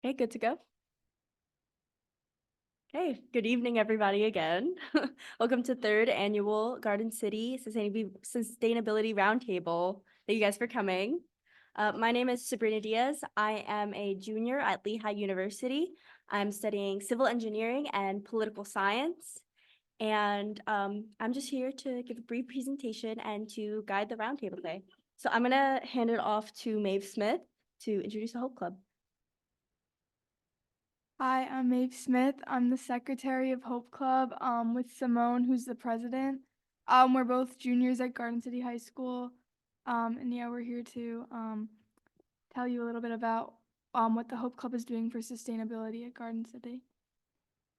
Okay, good to go. Okay, good evening, everybody, again. Welcome to third annual Garden City Sustainability Roundtable. Thank you guys for coming. My name is Sabrina Diaz. I am a junior at Lehigh University. I'm studying civil engineering and political science. And I'm just here to give a brief presentation and to guide the roundtable today. So I'm gonna hand it off to Maeve Smith to introduce the Hope Club. Hi, I'm Maeve Smith. I'm the secretary of Hope Club with Simone, who's the president. We're both juniors at Garden City High School. And yeah, we're here to tell you a little bit about what the Hope Club is doing for sustainability at Garden City.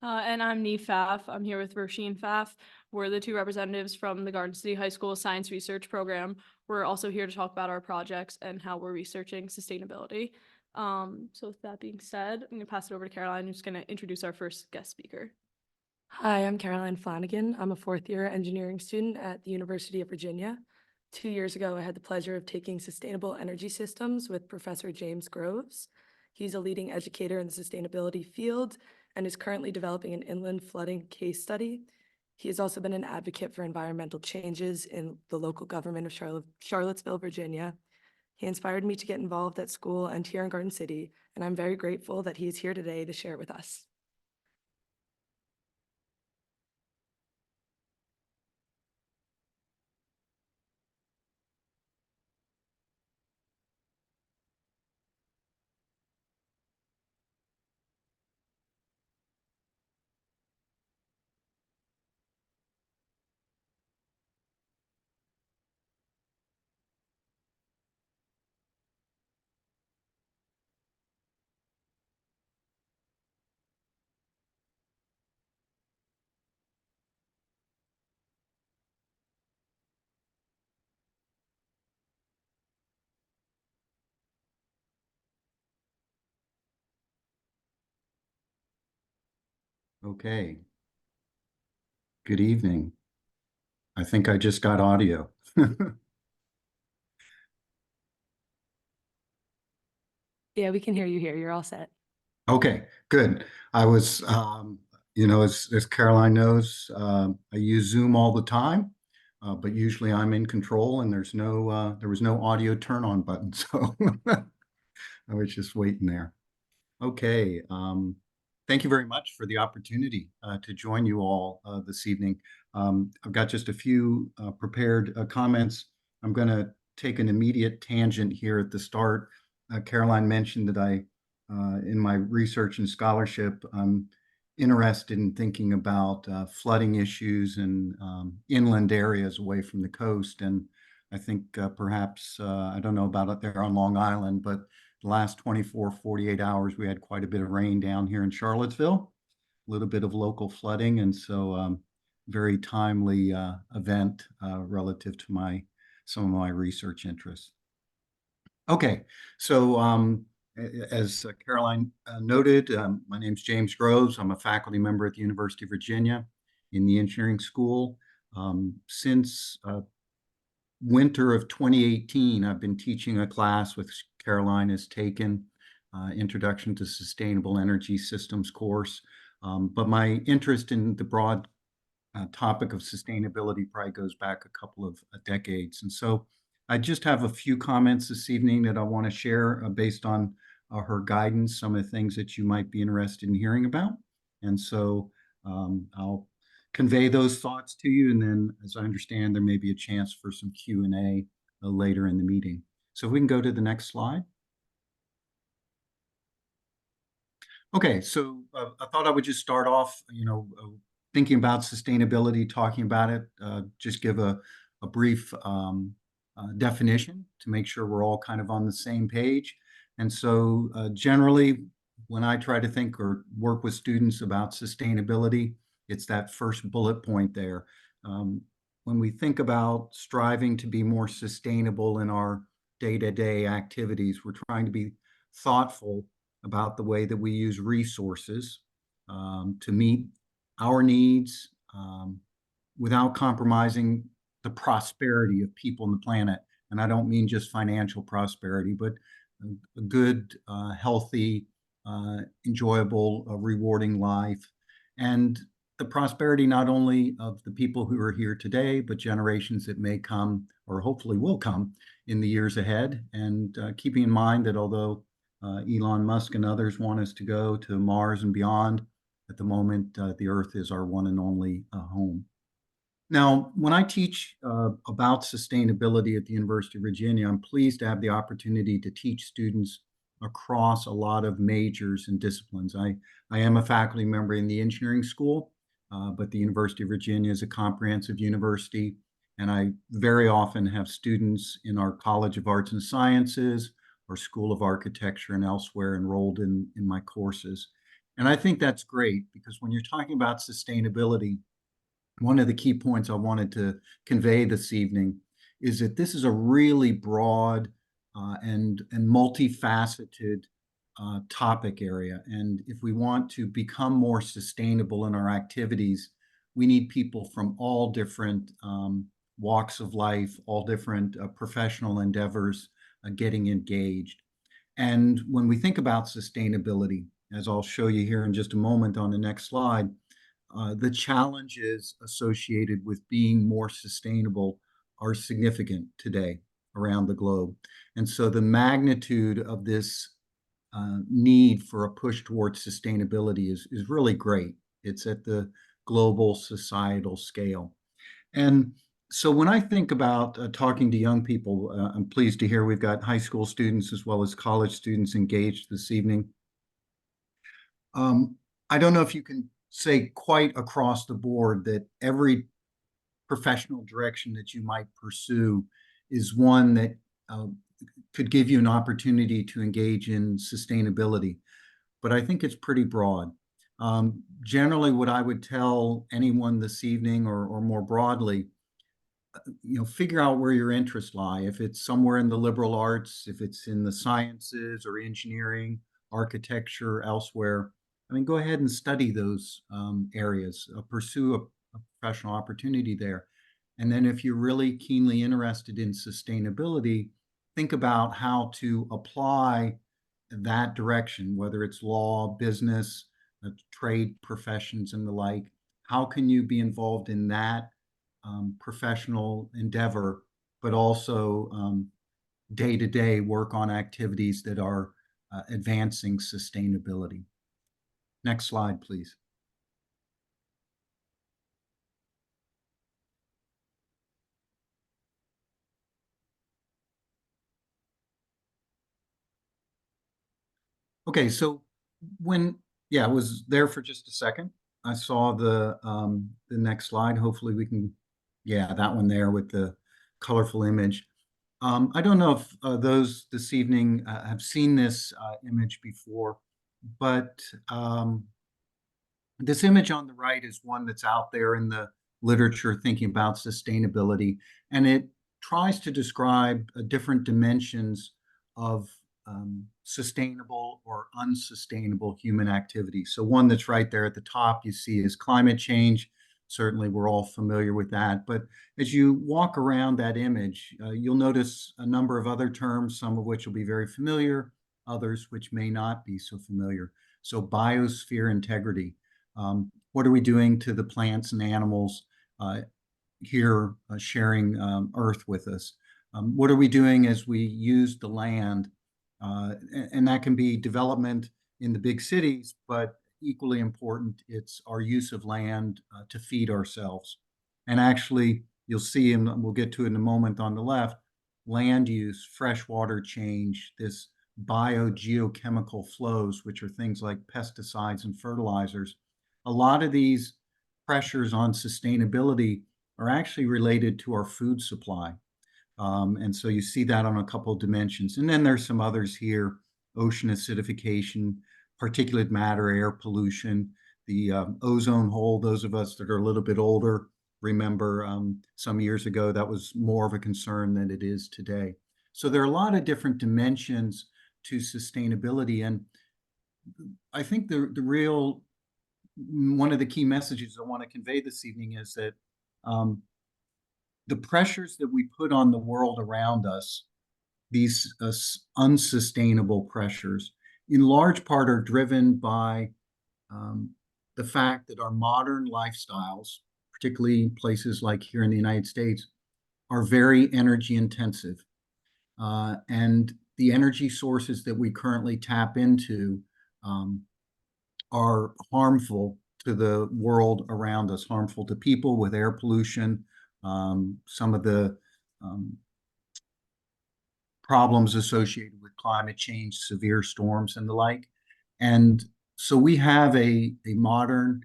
And I'm Nee Pfaff. I'm here with Roisin Pfaff. We're the two representatives from the Garden City High School Science Research Program. We're also here to talk about our projects and how we're researching sustainability. So with that being said, I'm going to pass it over to Caroline, who's going to introduce our first guest speaker. Hi, I'm Caroline Flanagan. I'm a fourth-year engineering student at the University of Virginia. 2 years ago, I had the pleasure of taking sustainable energy systems with Professor James Groves. He's a leading educator in the sustainability field and is currently developing an inland flooding case study. He has also been an advocate for environmental changes in the local government of Charlottesville, Virginia. He inspired me to get involved at school and here in Garden City, and I'm very grateful that he is here today to share it with us. Okay. Good evening. I think I just got audio. Yeah, we can hear you here. You're all set. Okay, good. I was, as Caroline knows, I use Zoom all the time, but usually I'm in control and there was no audio turn on button, so I was just waiting there. Okay, thank you very much for the opportunity to join you all this evening. I've got just a few prepared comments. I'm going to take an immediate tangent here at the start. Caroline mentioned that in my research and scholarship, I'm interested in thinking about flooding issues in inland areas away from the coast. And I think perhaps, I don't know about it there on Long Island, but the last 24, 48 hours, we had quite a bit of rain down here in Charlottesville, a little bit of local flooding. And so very timely event relative to some of my research interests. Okay, so as Caroline noted, my name's James Groves. I'm a faculty member at the University of Virginia in the engineering school. Since winter of 2018, I've been teaching a class which Caroline has taken, Introduction to Sustainable Energy Systems course. But my interest in the broad topic of sustainability probably goes back a couple of decades. And so I just have a few comments this evening that I want to share based on her guidance, some of the things that you might be interested in hearing about. And so I'll convey those thoughts to you. And then, as I understand, there may be a chance for some Q&A later in the meeting. So if we can go to the next slide. Okay, so I thought I would just start off, thinking about sustainability, talking about it, just give a brief definition to make sure we're all kind of on the same page. And so generally, when I try to think or work with students about sustainability, it's that first bullet point there. When we think about striving to be more sustainable in our day-to-day activities, we're trying to be thoughtful about the way that we use resources to meet our needs without compromising the prosperity of people on the planet. And I don't mean just financial prosperity, but a good, healthy enjoyable, rewarding life, and the prosperity not only of the people who are here today, but generations that may come or hopefully will come in the years ahead. And keeping in mind that although Elon Musk and others want us to go to Mars and beyond, at the moment, the Earth is our one and only home. Now, when I teach about sustainability at the University of Virginia, I'm pleased to have the opportunity to teach students across a lot of majors and disciplines. I am a faculty member in the engineering school, but the University of Virginia is a comprehensive university, and I very often have students in our College of Arts and Sciences or School of Architecture and elsewhere enrolled in my courses. And I think that's great because when you're talking about sustainability, one of the key points I wanted to convey this evening is that this is a really broad and multifaceted topic area. And if we want to become more sustainable in our activities, we need people from all different walks of life, all different professional endeavors getting engaged. And when we think about sustainability, as I'll show you here in just a moment on the next slide, the challenges associated with being more sustainable are significant today around the globe. And so the magnitude of this need for a push towards sustainability is really great. It's at the global societal scale. And so when I think about talking to young people, I'm pleased to hear we've got high school students as well as college students engaged this evening. I don't know if you can say quite across the board that every professional direction that you might pursue is one that could give you an opportunity to engage in sustainability. But I think it's pretty broad. Generally, what I would tell anyone this evening or more broadly, figure out where your interests lie. If it's somewhere in the liberal arts, if it's in the sciences or engineering, architecture, elsewhere, I mean, go ahead and study those areas, pursue a professional opportunity there. And then if you're really keenly interested in sustainability, think about how to apply that direction, whether it's law, business, trade professions and the like. How can you be involved in that professional endeavor, but also day-to-day work on activities that are advancing sustainability? Next slide, please. Okay, so I was there for just a second. I saw the next slide. Hopefully we can, that one there with the colorful image. I don't know if those this evening have seen this image before, but this image on the right is one that's out there in the literature thinking about sustainability, and it tries to describe different dimensions of sustainable or unsustainable human activity. So one that's right there at the top you see is climate change. Certainly we're all familiar with that. But as you walk around that image, you'll notice a number of other terms, some of which will be very familiar, others which may not be so familiar. So biosphere integrity. What are we doing to the plants and animals here sharing Earth with us? What are we doing as we use the land? And that can be development in the big cities, but equally important, it's our use of land to feed ourselves. And actually, you'll see, and we'll get to it in a moment on the left, land use, freshwater change, this biogeochemical flows, which are things like pesticides and fertilizers. A lot of these pressures on sustainability are actually related to our food supply. And so you see that on a couple of dimensions. And then there's some others here: ocean acidification, particulate matter, air pollution, the ozone hole. Those of us that are a little bit older remember some years ago that was more of a concern than it is today. So there are a lot of different dimensions to sustainability. And I think one of the key messages I want to convey this evening is that the pressures that we put on the world around us, these unsustainable pressures, in large part are driven by the fact that our modern lifestyles, particularly places like here in the United States, are very energy intensive. And the energy sources that we currently tap into are harmful to the world around us, harmful to people with air pollution, some of the problems associated with climate change, severe storms and the like. And so we have a modern,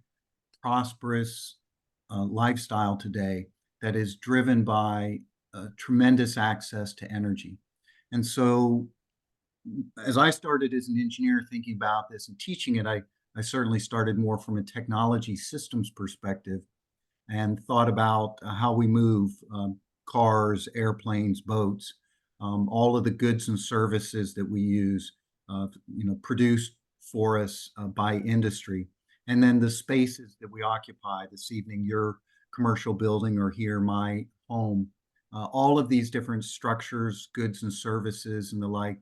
prosperous lifestyle today that is driven by tremendous access to energy. And so as I started as an engineer thinking about this and teaching it, I certainly started more from a technology systems perspective and thought about how we move cars, airplanes, boats, all of the goods and services that we use, produced for us by industry. And then the spaces that we occupy this evening, your commercial building or here, my home, all of these different structures, goods and services and the like,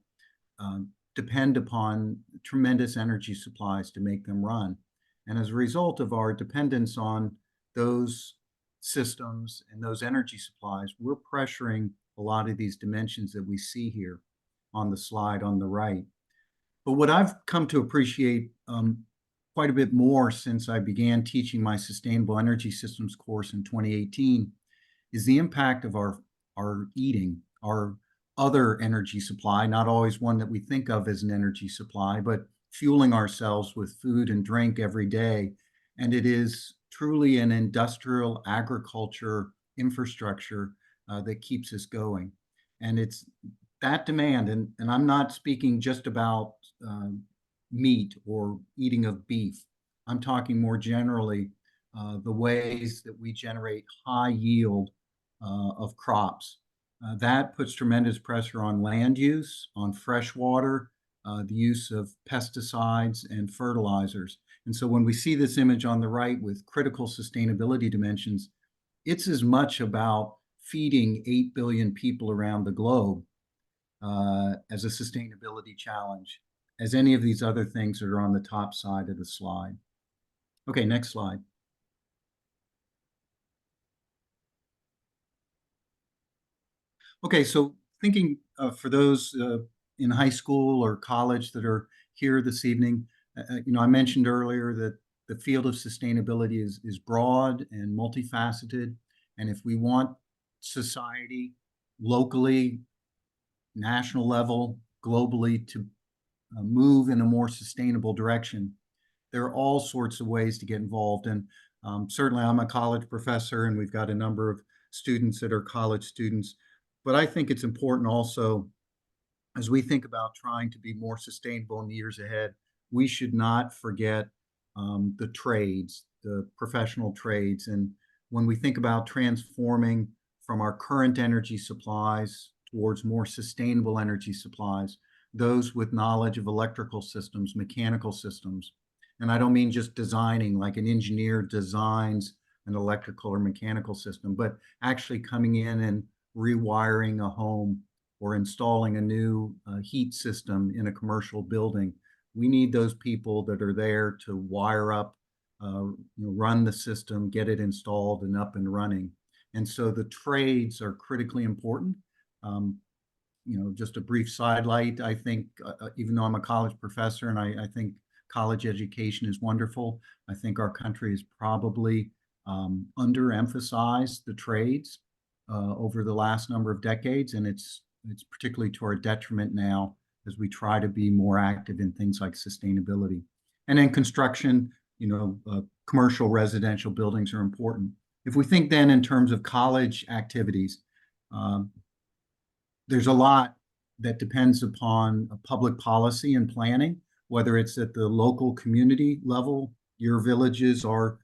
depend upon tremendous energy supplies to make them run. And as a result of our dependence on those systems and those energy supplies, we're pressuring a lot of these dimensions that we see here on the slide on the right. But what I've come to appreciate quite a bit more since I began teaching my Sustainable Energy Systems course in 2018 is the impact of our eating, our other energy supply, not always one that we think of as an energy supply, but fueling ourselves with food and drink every day. And it is truly an industrial agriculture infrastructure that keeps us going. And it's that demand, and I'm not speaking just about meat or eating of beef. I'm talking more generally the ways that we generate high yield of crops. That puts tremendous pressure on land use, on fresh water, the use of pesticides and fertilizers. And so when we see this image on the right with critical sustainability dimensions, it's as much about feeding 8 billion people around the globe as a sustainability challenge as any of these other things that are on the top side of the slide. Okay, next slide. Okay, so thinking for those in high school or college that are here this evening, I mentioned earlier that the field of sustainability is broad and multifaceted. And if we want society locally, national level, globally to move in a more sustainable direction, there are all sorts of ways to get involved. And certainly I'm a college professor and we've got a number of students that are college students. But I think it's important also, as we think about trying to be more sustainable in the years ahead, we should not forget the trades, the professional trades. And when we think about transforming from our current energy supplies towards more sustainable energy supplies, those with knowledge of electrical systems, mechanical systems, and I don't mean just designing like an engineer designs an electrical or mechanical system, but actually coming in and rewiring a home or installing a new heat system in a commercial building. We need those people that are there to wire up, run the system, get it installed and up and running. And so the trades are critically important. Just a brief sidelight, I think, even though I'm a college professor and I think college education is wonderful, I think our country has probably underemphasized the trades over the last number of decades, and it's particularly to our detriment now as we try to be more active in things like sustainability. And then construction, commercial residential buildings are important. If we think then in terms of college activities, there's a lot that depends upon public policy and planning, whether it's at the local community level, your villages or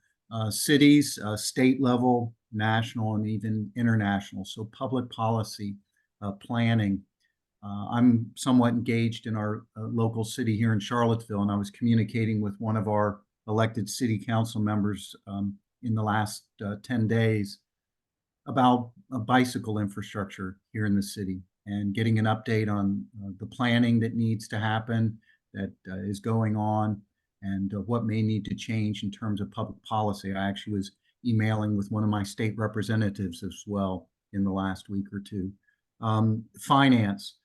cities, state level, national, and even international. So public policy planning. I'm somewhat engaged in our local city here in Charlottesville, and I was communicating with one of our elected city council members in the last 10 days about a bicycle infrastructure here in the city and getting an update on the planning that needs to happen, that is going on and what may need to change in terms of public policy. I actually was emailing with one of my state representatives as well in the last week or two. Finance.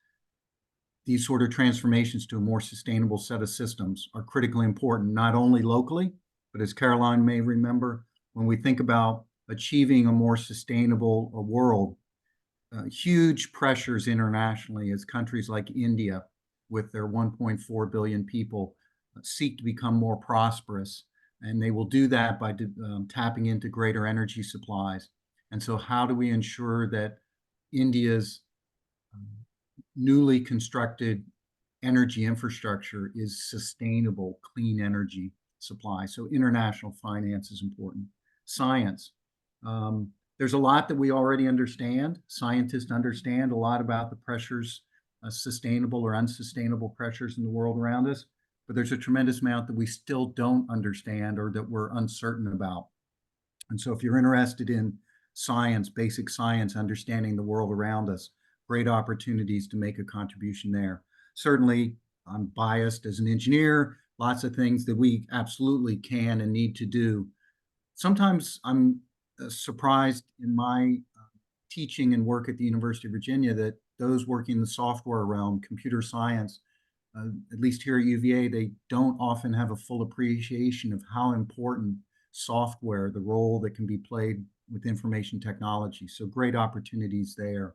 These sort of transformations to a more sustainable set of systems are critically important, not only locally, but as Caroline may remember, when we think about achieving a more sustainable world, huge pressures internationally as countries like India, with their 1.4 billion people, seek to become more prosperous. And they will do that by tapping into greater energy supplies. And so how do we ensure that India's newly constructed energy infrastructure is sustainable, clean energy supply? So international finance is important. Science. There's a lot that we already understand. Scientists understand a lot about the pressures, sustainable or unsustainable pressures in the world around us, but there's a tremendous amount that we still don't understand or that we're uncertain about. And so if you're interested in science, basic science, understanding the world around us, great opportunities to make a contribution there. Certainly, I'm biased as an engineer, lots of things that we absolutely can and need to do. Sometimes I'm surprised in my teaching and work at the University of Virginia that those working in the software realm, computer science, at least here at UVA, they don't often have a full appreciation of how important software, the role that can be played with information technology. So great opportunities there.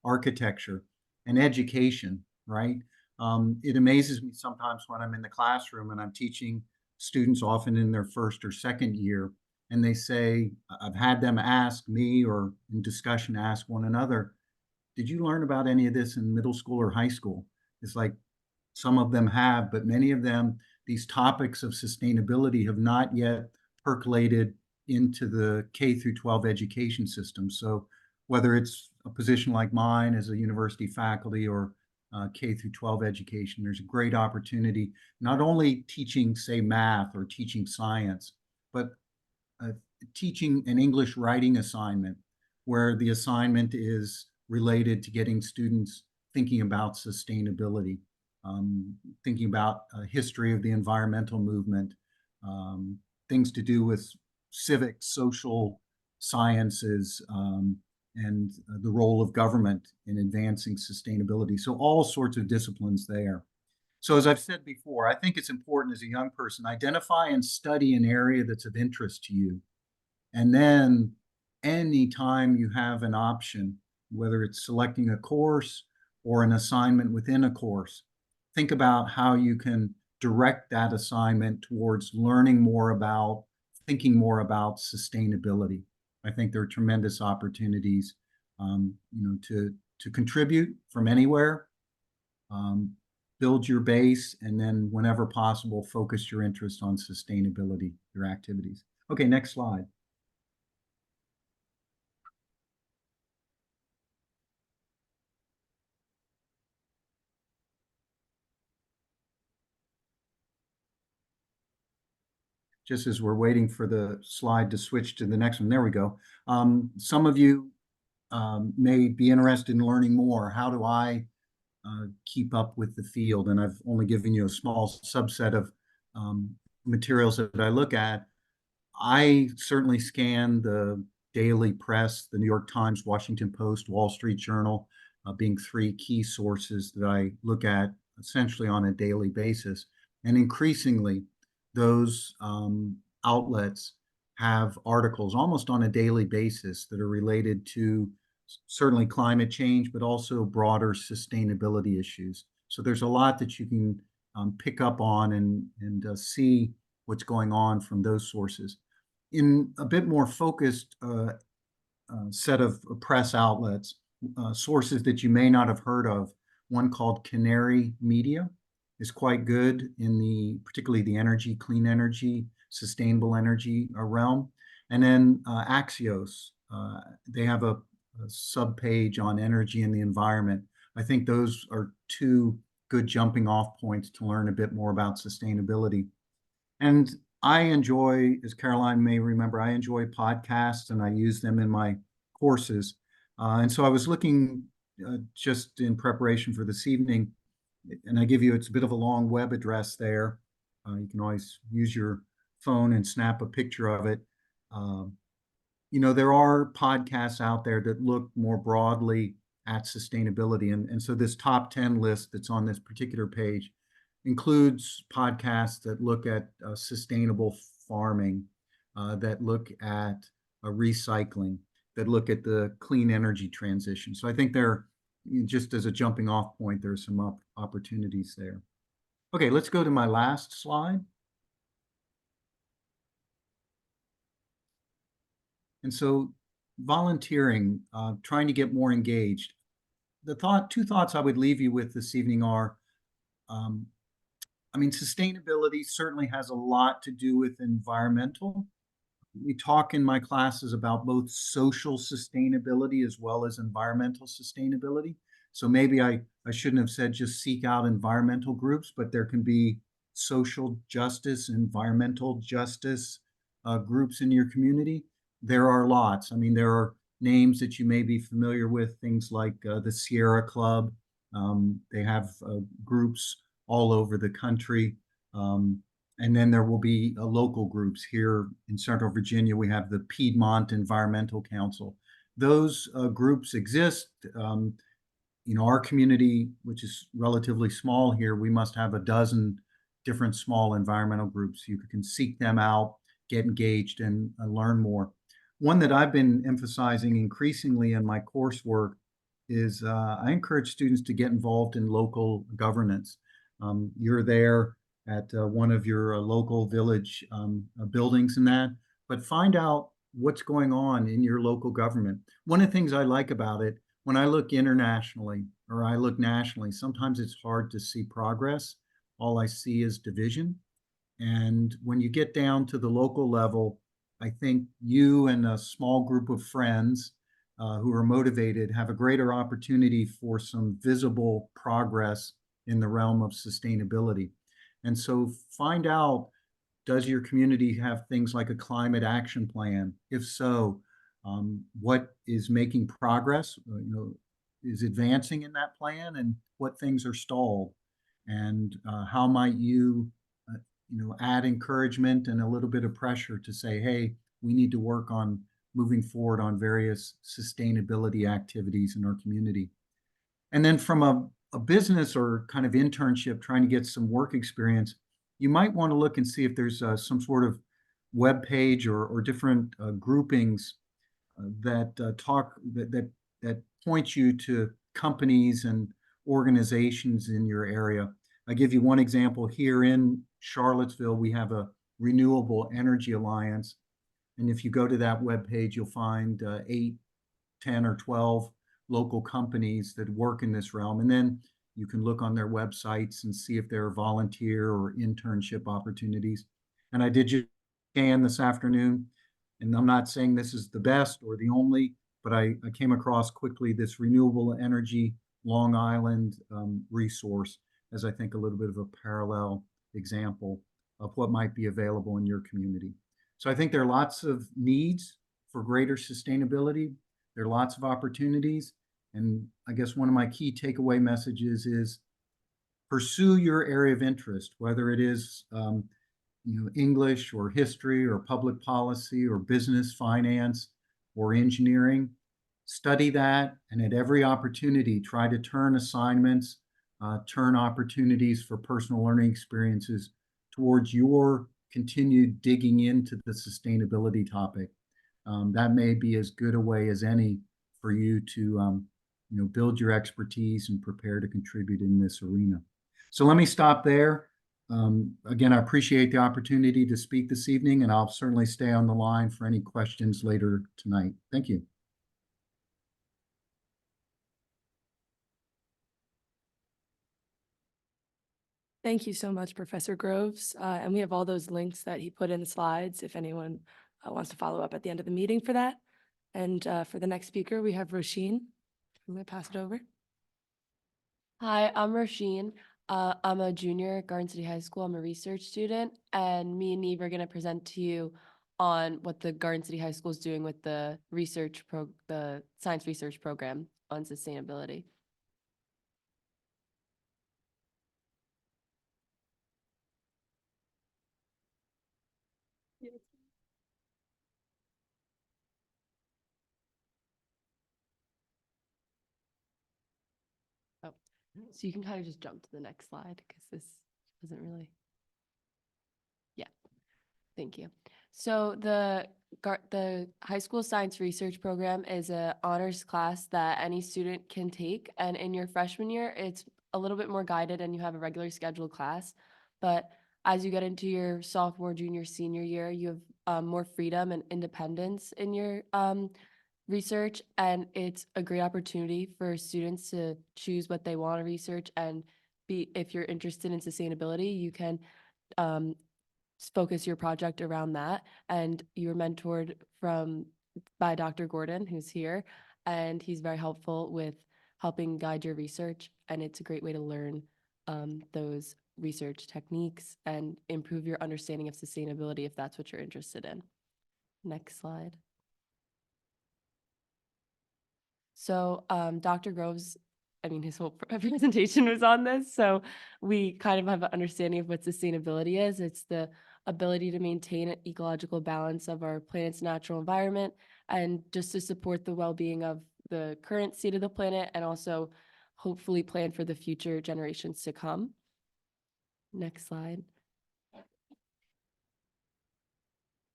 Architecture and education, right? It amazes me sometimes when I'm in the classroom and I'm teaching students often in their first or second year, and they say, I've had them ask me or in discussion ask one another, did you learn about any of this in middle school or high school? It's like some of them have, but many of them, these topics of sustainability have not yet percolated into the K through 12 education system. So whether it's a position like mine as a university faculty or K through 12 education, there's a great opportunity, not only teaching, say, math or teaching science, but teaching an English writing assignment where the assignment is related to getting students thinking about sustainability, thinking about history of the environmental movement, things to do with civic, social sciences, and the role of government in advancing sustainability. So all sorts of disciplines there. So as I've said before, I think it's important as a young person, identify and study an area that's of interest to you. And then anytime you have an option, whether it's selecting a course or an assignment within a course, think about how you can direct that assignment towards learning more about, thinking more about sustainability. I think there are tremendous opportunities, to contribute from anywhere, build your base, and then whenever possible, focus your interest on sustainability, your activities. Okay, next slide. Just as we're waiting for the slide to switch to the next one, there we go. Some of you may be interested in learning more. How do I keep up with the field? And I've only given you a small subset of materials that I look at. I certainly scan the daily press, the New York Times, Washington Post, Wall Street Journal, being three key sources that I look at essentially on a daily basis. And increasingly, those outlets have articles almost on a daily basis that are related to certainly climate change, but also broader sustainability issues. So there's a lot that you can pick up on and see what's going on from those sources. In a bit more focused set of press outlets, sources that you may not have heard of, one called Canary Media is quite good in particularly the energy, clean energy, sustainable energy realm. And then Axios, they have a sub-page on energy and the environment. I think those are two good jumping off points to learn a bit more about sustainability. And I enjoy, as Caroline may remember, I enjoy podcasts and I use them in my courses. And so I was looking just in preparation for this evening And I give you, it's a bit of a long web address there. You can always use your phone and snap a picture of it. Um, there are podcasts out there that look more broadly at sustainability. And so this top 10 list that's on this particular page includes podcasts that look at sustainable farming, that look at recycling, that look at the clean energy transition. So I think there, just as a jumping off point, there's some opportunities there. Okay, let's go to my last slide. And so volunteering, trying to get more engaged. Two thoughts I would leave you with this evening are, sustainability certainly has a lot to do with environmental. We talk in my classes about both social sustainability as well as environmental sustainability. So maybe I shouldn't have said just seek out environmental groups, but there can be social justice, environmental justice groups in your community. There are lots. There are names that you may be familiar with, things like the Sierra Club. They have groups all over the country. And then there will be local groups here in Central Virginia. We have the Piedmont Environmental Council. Those groups exist. Our community, which is relatively small here, we must have a dozen different small environmental groups. You can seek them out, get engaged, and learn more. One that I've been emphasizing increasingly in my coursework is I encourage students to get involved in local governance. You're there at one of your local village buildings and that, but find out what's going on in your local government. One of the things I like about it, when I look internationally or I look nationally, sometimes it's hard to see progress. All I see is division. And when you get down to the local level, I think you and a small group of friends who are motivated have a greater opportunity for some visible progress in the realm of sustainability. And so find out, does your community have things like a climate action plan? If so, what is making progress, is advancing in that plan, and what things are stalled? And how might you, add encouragement and a little bit of pressure to say, hey, we need to work on moving forward on various sustainability activities in our community. And then from a business or kind of internship, trying to get some work experience, you might want to look and see if there's some sort of web page or different groupings that point you to companies and organizations in your area. I give you one example. Here in Charlottesville, we have a Renewable Energy Alliance. And if you go to that web page, you'll find 8, 10, or 12 local companies that work in this realm. And then you can look on their websites and see if there are volunteer or internship opportunities. And I did just scan this afternoon, and I'm not saying this is the best or the only, but I came across quickly this Renewable Energy Long Island resource as I think a little bit of a parallel example of what might be available in your community. So I think there are lots of needs for greater sustainability. There are lots of opportunities. And I guess one of my key takeaway messages is pursue your area of interest, whether it is English or history or public policy or business, finance, or engineering. Study that, and at every opportunity, try to turn assignments, turn opportunities for personal learning experiences towards your continued digging into the sustainability topic. That may be as good a way as any for you to build your expertise and prepare to contribute in this arena. So let me stop there. Again, I appreciate the opportunity to speak this evening, and I'll certainly stay on the line for any questions later tonight. Thank you. Thank you so much, Professor Groves. And we have all those links that he put in the slides if anyone wants to follow up at the end of the meeting for that. And for the next speaker, we have Roisin. I'm going to pass it over. Hi, I'm Roisin. I'm a junior at Garden City High School. I'm a research student, and me and Neve are going to present to you on what the Garden City High School is doing with the science research program on sustainability. Oh, so you can kind of just jump to the next slide because this doesn't really. Yeah, thank you. So the high school science research program is a honors class that any student can take, and in your freshman year, it's a little bit more guided, and you have a regular scheduled class. But as you get into your sophomore, junior, senior year, you have more freedom and independence in your research, and it's a great opportunity for students to choose what they want to research. And if you're interested in sustainability, you can um, focus your project around that. And you're mentored by Dr. Gordon, who's here, and he's very helpful with helping guide your research. And it's a great way to learn those research techniques and improve your understanding of sustainability if that's what you're interested in. Next slide. So Dr. Groves, I mean, his whole presentation was on this. So we kind of have an understanding of what sustainability is. It's the ability to maintain an ecological balance of our planet's natural environment and just to support the well-being of the current state of the planet and also hopefully plan for the future generations to come. Next slide.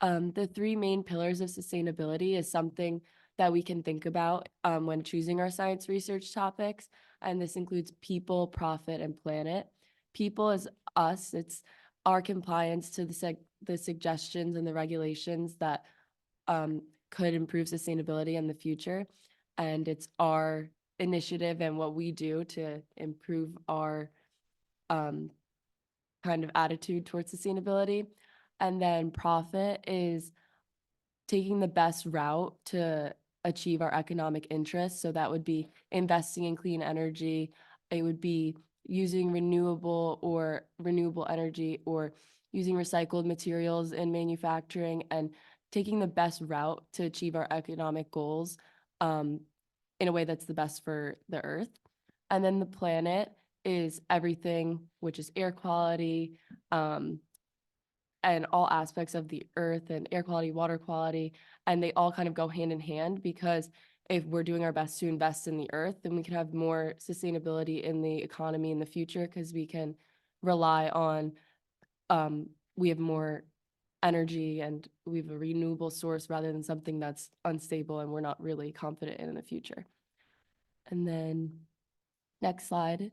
The three main pillars of sustainability is something that we can think about when choosing our science research topics. And this includes people, profit, and planet. People is us. It's our compliance to the suggestions and the regulations that could improve sustainability in the future. And it's our initiative and what we do to improve our kind of attitude towards sustainability. And then profit is taking the best route to achieve our economic interests. So that would be investing in clean energy. It would be using renewable energy or using recycled materials in manufacturing and taking the best route to achieve our economic goals in a way that's the best for the earth. And then the planet is everything, which is air quality, and all aspects of the earth and air quality, water quality, and they all kind of go hand in hand because if we're doing our best to invest in the earth, then we can have more sustainability in the economy in the future because we can rely on, we have more energy and we have a renewable source rather than something that's unstable and we're not really confident in the future. And then next slide.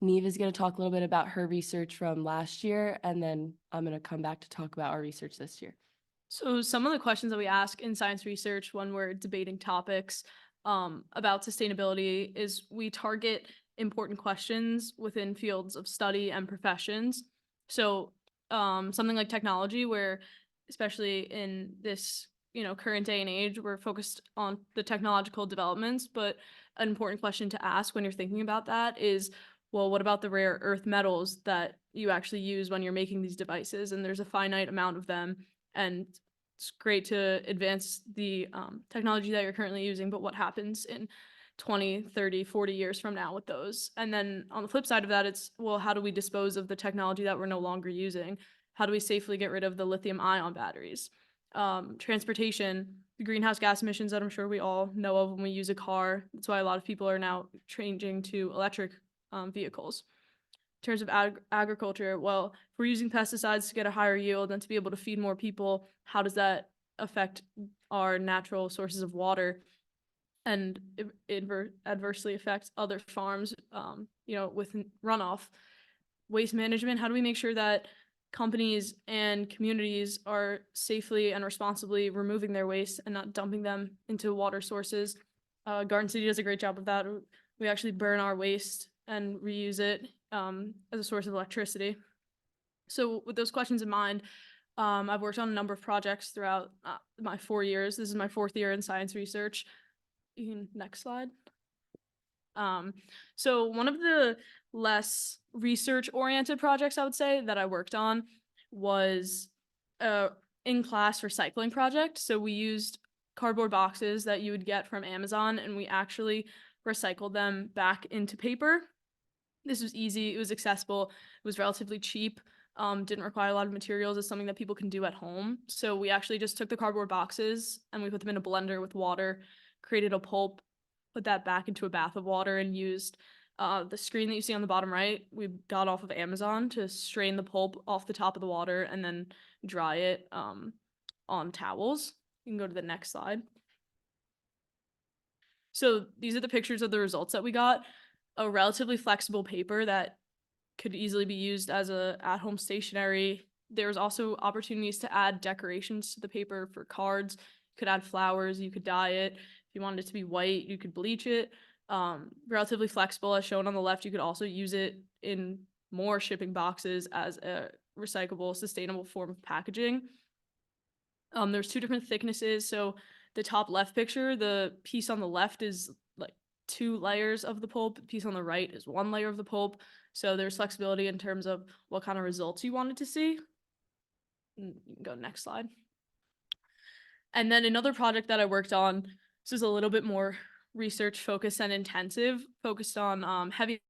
Neve is going to talk a little bit about her research from last year, and then I'm going to come back to talk about our research this year. So some of the questions that we ask in science research when we're debating topics about sustainability is we target important questions within fields of study and professions. So something like technology, where especially in this current day and age, we're focused on the technological developments, but an important question to ask when you're thinking about that is, well, what about the rare earth metals that you actually use when you're making these devices? And there's a finite amount of them. And it's great to advance the technology that you're currently using, but what happens in 20, 30, 40 years from now with those? And then on the flip side of that, it's, well, how do we dispose of the technology that we're no longer using? How do we safely get rid of the lithium ion batteries? Transportation, the greenhouse gas emissions that I'm sure we all know of when we use a car. That's why a lot of people are now changing to electric vehicles. In terms of agriculture, well, if we're using pesticides to get a higher yield and to be able to feed more people, how does that affect our natural sources of water and adversely affect other farms, with runoff? Waste management, how do we make sure that companies and communities are safely and responsibly removing their waste and not dumping them into water sources? Garden City does a great job of that. We actually burn our waste and reuse it as a source of electricity. So with those questions in mind, I've worked on a number of projects throughout my 4 years. This is my 4th year in science research. Next slide. So one of the less research-oriented projects I would say that I worked on was a in-class recycling project. So we used cardboard boxes that you would get from Amazon, and we actually recycled them back into paper. This was easy, it was accessible, it was relatively cheap, didn't require a lot of materials. It's something that people can do at home. So we actually just took the cardboard boxes and we put them in a blender with water, created a pulp, put that back into a bath of water and used the screen that you see on the bottom right. We got off of Amazon to strain the pulp off the top of the water and then dry it on towels. You can go to the next slide. So these are the pictures of the results that we got. A relatively flexible paper that could easily be used as a at-home stationery. There's also opportunities to add decorations to the paper for cards. You could add flowers, you could dye it. If you wanted it to be white, you could bleach it. Relatively flexible, as shown on the left. You could also use it in more shipping boxes as a recyclable, sustainable form of packaging. There's two different thicknesses. So the top left picture, the piece on the left is like 2 layers of the pulp. The piece on the right is 1 layer of the pulp. So there's flexibility in terms of what kind of results you wanted to see. You can go next slide. And then another project that I worked on, this is a little bit more research focused and intensive, focused on heavy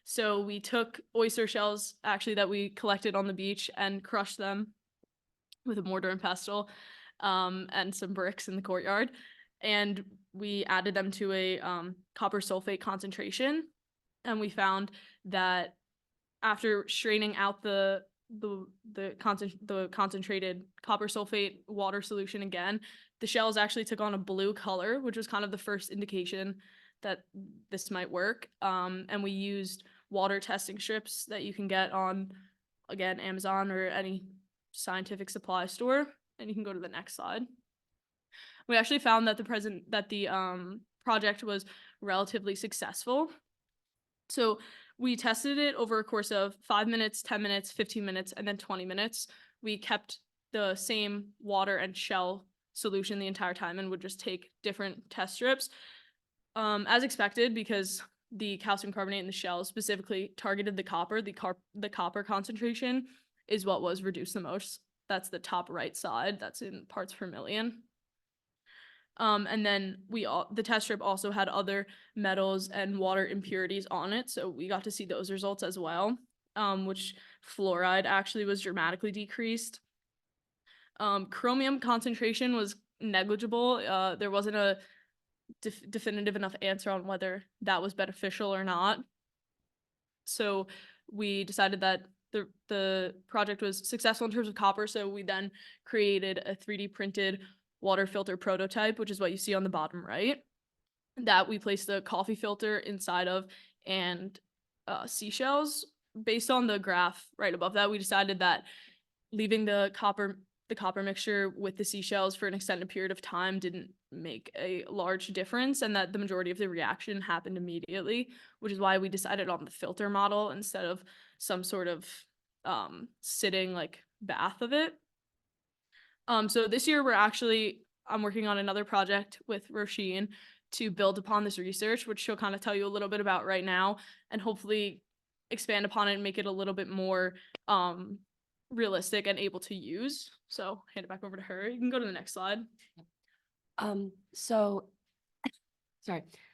So we took oyster shells actually that we collected on the beach and crushed them with a mortar and pestle and some bricks in the courtyard. And we added them to a copper sulfate concentration. And we found that after straining out the concentrated copper sulfate water solution again, the shells actually took on a blue color, which was kind of the first indication that this might work. And we used water testing strips that you can get on, again, Amazon or any scientific supply store. And you can go to the next slide. We actually found that the project was relatively successful. So we tested it over a course of 5 minutes, 10 minutes, 15 minutes, and then 20 minutes. We kept the same water and shell solution the entire time and would just take different test strips. As expected, because the calcium carbonate in the shell specifically targeted the copper, the copper concentration is what was reduced the most. That's the top right side. That's in parts per million. And then the test strip also had other metals and water impurities on it, so we got to see those results as well, which fluoride actually was dramatically decreased. Chromium concentration was negligible. There wasn't a definitive enough answer on whether that was beneficial or not. So we decided that the project was successful in terms of copper, so we then created a 3D printed water filter prototype, which is what you see on the bottom right, that we placed the coffee filter inside of and seashells. Based on the graph right above that, we decided that leaving the copper mixture with the seashells for an extended period of time didn't make a large difference, and that the majority of the reaction happened immediately, which is why we decided on the filter model instead of some sort of sitting like bath of it. So this year I'm working on another project with Roisin to build upon this research, which she'll kind of tell you a little bit about right now, and hopefully expand upon it and make it a little bit more realistic and able to use. So hand it back over to her. You can go to the next slide.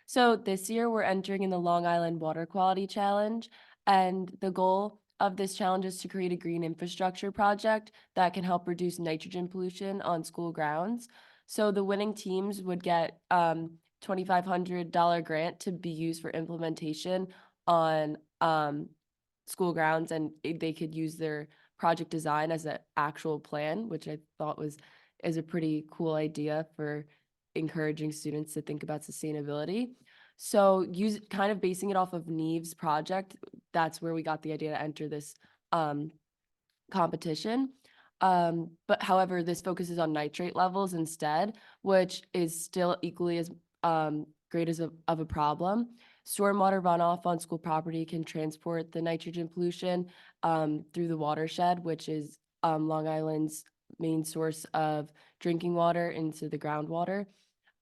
So this year we're entering in the Long Island Water Quality Challenge, and the goal of this challenge is to create a green infrastructure project that can help reduce nitrogen pollution on school grounds. So the winning teams would get $2,500 grant to be used for implementation on school grounds, and they could use their project design as an actual plan, which I thought is a pretty cool idea for encouraging students to think about sustainability. So kind of basing it off of Neve's project, that's where we got the idea to enter this competition. But however, this focuses on nitrate levels instead, which is still equally as great as of a problem. Stormwater runoff on school property can transport the nitrogen pollution through the watershed, which is Long Island's main source of drinking water into the groundwater.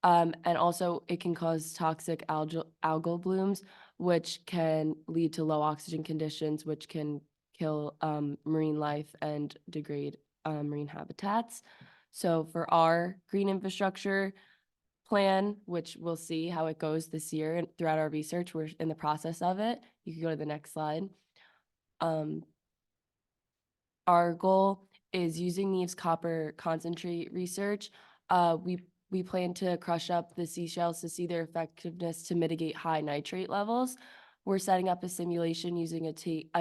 And also it can cause toxic algal blooms, which can lead to low oxygen conditions, which can kill marine life and degrade marine habitats. So for our green infrastructure plan, which we'll see how it goes this year and throughout our research, we're in the process of it. You can go to the next slide. Our goal is using Neve's copper concentrate research. We plan to crush up the seashells to see their effectiveness to mitigate high nitrate levels. We're setting up a simulation using a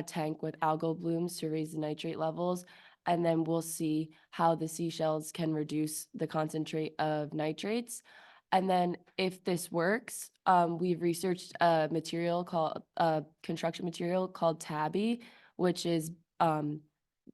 tank with algal blooms to raise the nitrate levels, and then we'll see how the seashells can reduce the concentrate of nitrates. And then if this works, we've researched a material called construction material called tabby, which is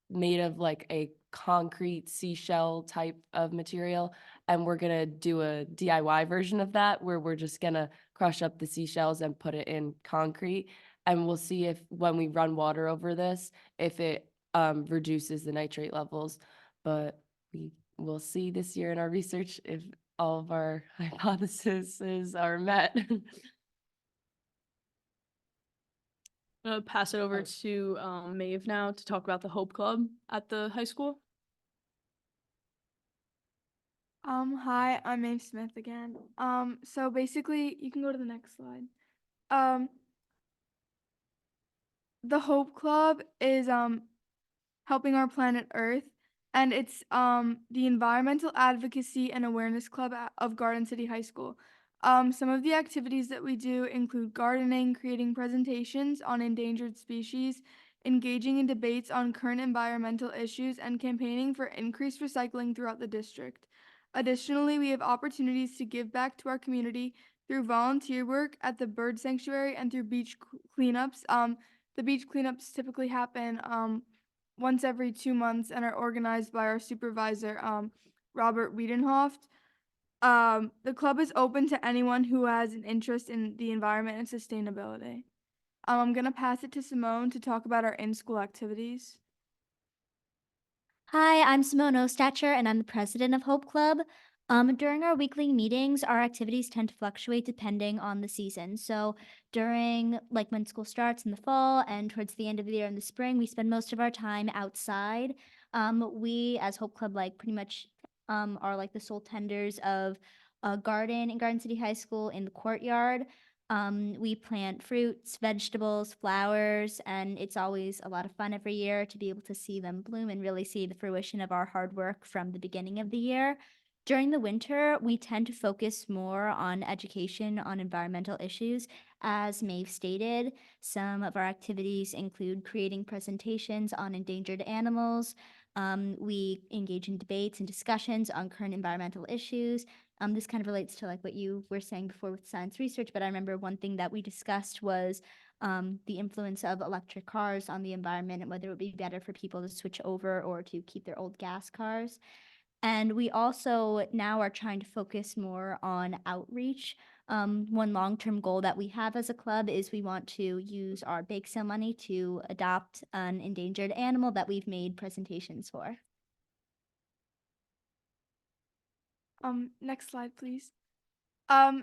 made of like a concrete seashell type of material. And we're gonna do a DIY version of that where we're just gonna crush up the seashells and put it in concrete. And we'll see if when we run water over this, if it reduces the nitrate levels. But we will see this year in our research if all of our hypotheses are met. I'm gonna pass it over to Maeve now to talk about the Hope Club at the high school. Hi, I'm Maeve Smith again. So basically, you can go to the next slide. The Hope Club is helping our planet Earth, and it's the environmental advocacy and awareness club of Garden City High School. Some of the activities that we do include gardening, creating presentations on endangered species, engaging in debates on current environmental issues, and campaigning for increased recycling throughout the district. Additionally, we have opportunities to give back to our community through volunteer work at the bird sanctuary and through beach cleanups. The beach cleanups typically happen once every 2 months and are organized by our supervisor, Robert Wiedenhoft. The club is open to anyone who has an interest in the environment and sustainability. I'm going to pass it to Simone to talk about our in-school activities. Hi, I'm Simone Ostacher, and I'm the president of Hope Club. During our weekly meetings, our activities tend to fluctuate depending on the season. So during like when school starts in the fall and towards the end of the year in the spring, we spend most of our time outside. We as Hope Club like pretty much are like the sole tenders of a garden in Garden City High School in the courtyard. We plant fruits, vegetables, flowers, and it's always a lot of fun every year to be able to see them bloom and really see the fruition of our hard work from the beginning of the year. During the winter, we tend to focus more on education on environmental issues. As Maeve stated, some of our activities include creating presentations on endangered animals. We engage in debates and discussions on current environmental issues. This kind of relates to like what you were saying before with science research, but I remember one thing that we discussed was the influence of electric cars on the environment and whether it would be better for people to switch over or to keep their old gas cars. And we also now are trying to focus more on outreach. One long-term goal that we have as a club is we want to use our bake sale money to adopt an endangered animal that we've made presentations for. Next slide, please.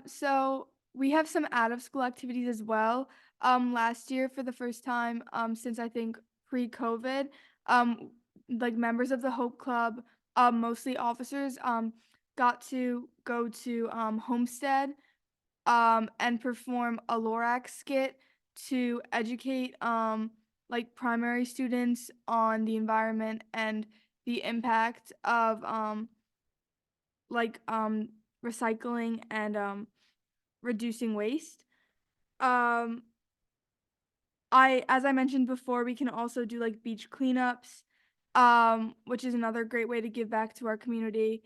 So we have some out-of-school activities as well. Last year, for the first time, since I think pre-COVID, like members of the Hope Club, mostly officers, got to go to Homestead, and perform a Lorax skit to educate like primary students on the environment and the impact of like recycling and reducing waste. as I mentioned before, we can also do like beach cleanups, which is another great way to give back to our community.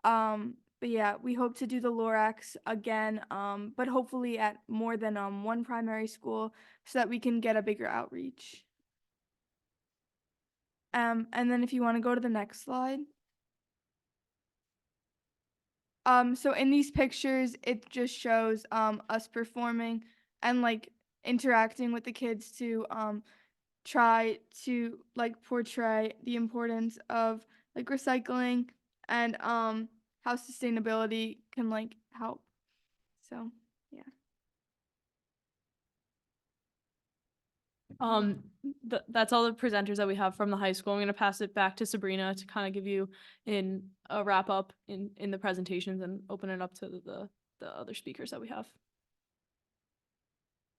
But yeah, we hope to do the Lorax again, but hopefully at more than one primary school so that we can get a bigger outreach. And then if you want to go to the next slide. So in these pictures, it just shows us performing and like interacting with the kids to try to like portray the importance of like recycling and how sustainability can like help. So yeah. That's all the presenters that we have from the high school. I'm gonna pass it back to Sabrina to kind of give you a wrap up in the presentations and open it up to the other speakers that we have.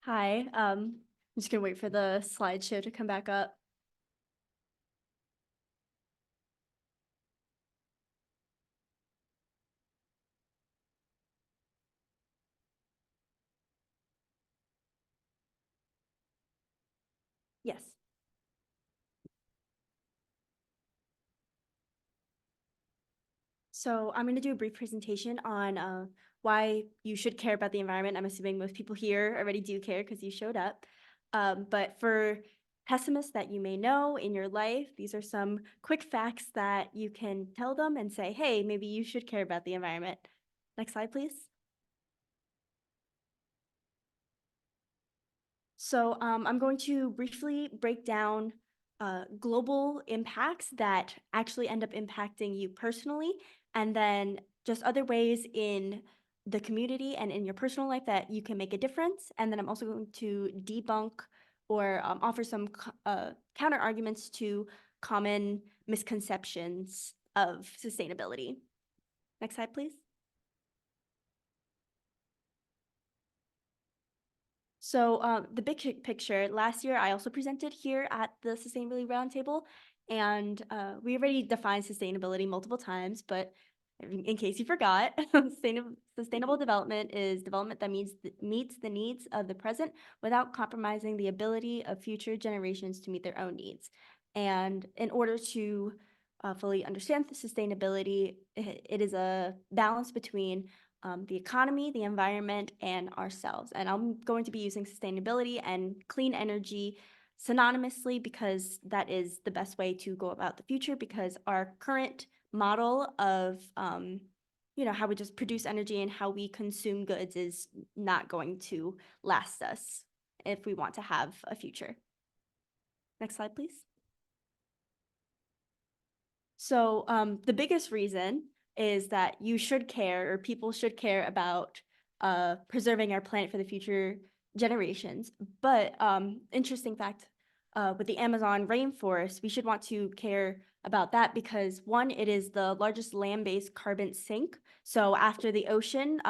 Hi, I'm just gonna wait for the slideshow to come back up. Yes. So I'm going to do a brief presentation on why you should care about the environment. I'm assuming most people here already do care because you showed up. But for pessimists that you may know in your life, these are some quick facts that you can tell them and say, hey, maybe you should care about the environment. Next slide, please. So I'm going to briefly break down global impacts that actually end up impacting you personally, and then just other ways in the community and in your personal life that you can make a difference. And then I'm also going to debunk or offer some counter arguments to common misconceptions of sustainability. Next slide, please. So the big picture, last year I also presented here at the Sustainability Roundtable, and we already defined sustainability multiple times, but in case you forgot, sustainable development is development that meets the needs of the present without compromising the ability of future generations to meet their own needs. And in order to fully understand the sustainability, it is a balance between the economy, the environment, and ourselves. And I'm going to be using sustainability and clean energy synonymously because that is the best way to go about the future, because our current model of how we just produce energy and how we consume goods is not going to last us if we want to have a future. Next slide, please. So the biggest reason is that you should care, or people should care about preserving our planet for the future generations. But interesting fact, with the Amazon rainforest, we should want to care about that because one, it is the largest land-based carbon sink. So after the ocean,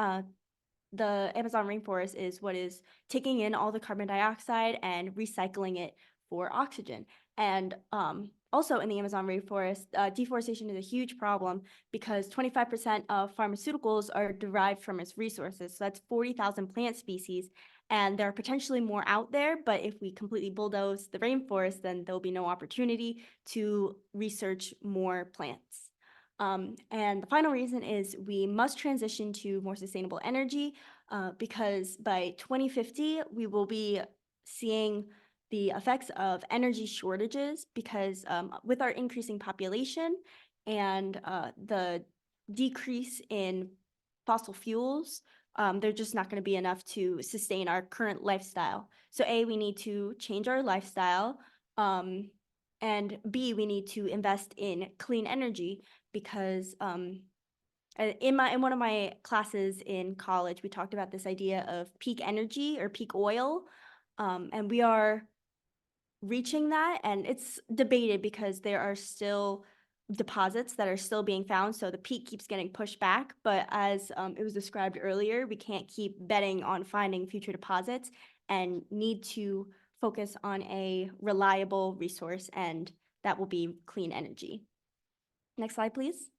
the Amazon rainforest is what is taking in all the carbon dioxide and recycling it for oxygen. And also in the Amazon rainforest, deforestation is a huge problem because 25% of pharmaceuticals are derived from its resources. So that's 40,000 plant species. And there are potentially more out there, but if we completely bulldoze the rainforest, then there'll be no opportunity to research more plants. And the final reason is we must transition to more sustainable energy because by 2050, we will be seeing the effects of energy shortages because with our increasing population and the decrease in fossil fuels, they're just not going to be enough to sustain our current lifestyle. So A, we need to change our lifestyle, and B, we need to invest in clean energy because in one of my classes in college, we talked about this idea of peak energy or peak oil, and we are reaching that, and it's debated because there are still deposits that are still being found, so the peak keeps getting pushed back. But as it was described earlier, we can't keep betting on finding future deposits and need to focus on a reliable resource, and that will be clean energy. Next slide, please.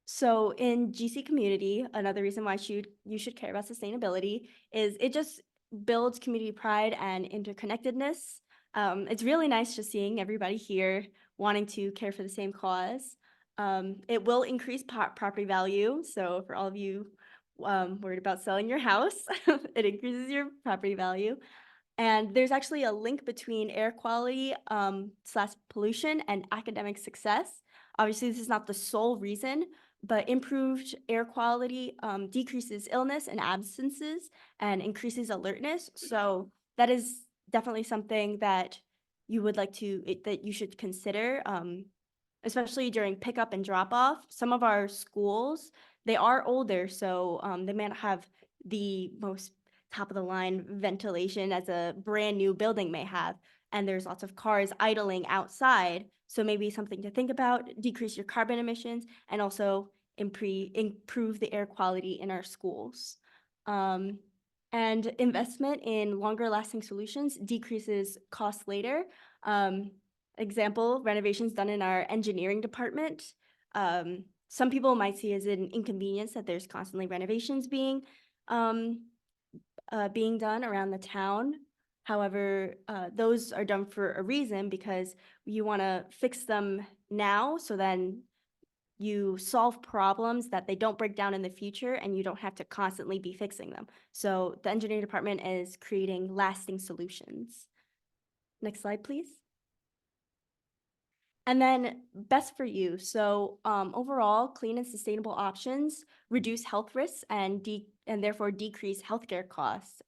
So in GC community, another reason why you should care about sustainability is it just builds community pride and interconnectedness. It's really nice just seeing everybody here wanting to care for the same cause. It will increase property value. So for all of you worried about selling your house, it increases your property value. And there's actually a link between air quality / pollution and academic success. Obviously, this is not the sole reason, but improved air quality decreases illness and absences and increases alertness. So that is definitely something that you would like to, that you should consider, especially during pickup and drop off. Some of our schools, they are older, so they may not have the most top of the line ventilation as a brand new building may have. And there's lots of cars idling outside. So maybe something to think about, decrease your carbon emissions and also improve the air quality in our schools. And investment in longer lasting solutions decreases costs later. Example, renovations done in our engineering department. Some people might see as an inconvenience that there's constantly renovations being done around the town. However, those are done for a reason because you want to fix them now so then you solve problems that they don't break down in the future and you don't have to constantly be fixing them. So the engineering department is creating lasting solutions. Next slide, please. And then best for you. So overall, clean and sustainable options reduce health risks and therefore decrease healthcare costs.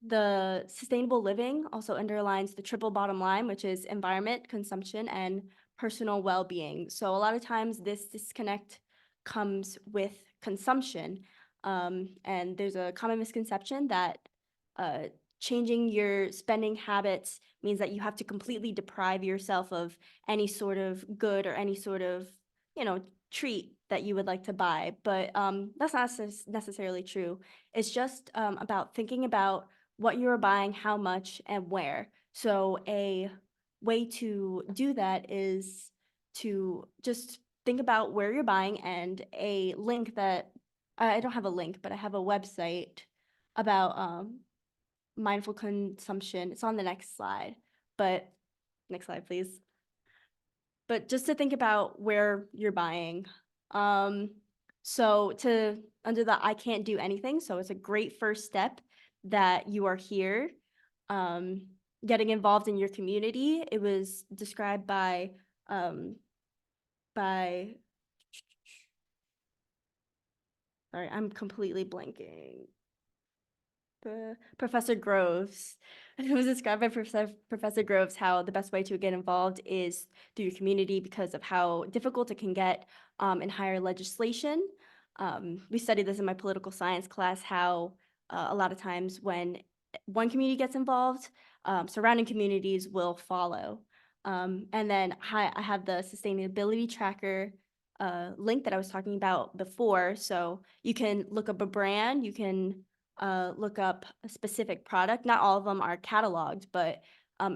The sustainable living also underlines the triple bottom line, which is environment, consumption, and personal well-being. So a lot of times this disconnect comes with consumption. And there's a common misconception that changing your spending habits means that you have to completely deprive yourself of any sort of good or any sort of, treat that you would like to buy. But that's not necessarily true. It's just about thinking about what you're buying, how much, and where. So a way to do that is to just think about where you're buying, and a link that I don't have a link, but I have a website about mindful consumption. It's on the next slide, but next slide, please. But just to think about where you're buying. So under the I can't do anything. So it's a great first step that you are here. Getting involved in your community. It was described by sorry, I'm completely blanking. Professor Groves. It was described by Professor Groves how the best way to get involved is through your community because of how difficult it can get in higher legislation. We studied this in my political science class, how a lot of times when one community gets involved, surrounding communities will follow. And then I have the sustainability tracker link that I was talking about before. So you can look up a brand, you can look up a specific product. Not all of them are cataloged, but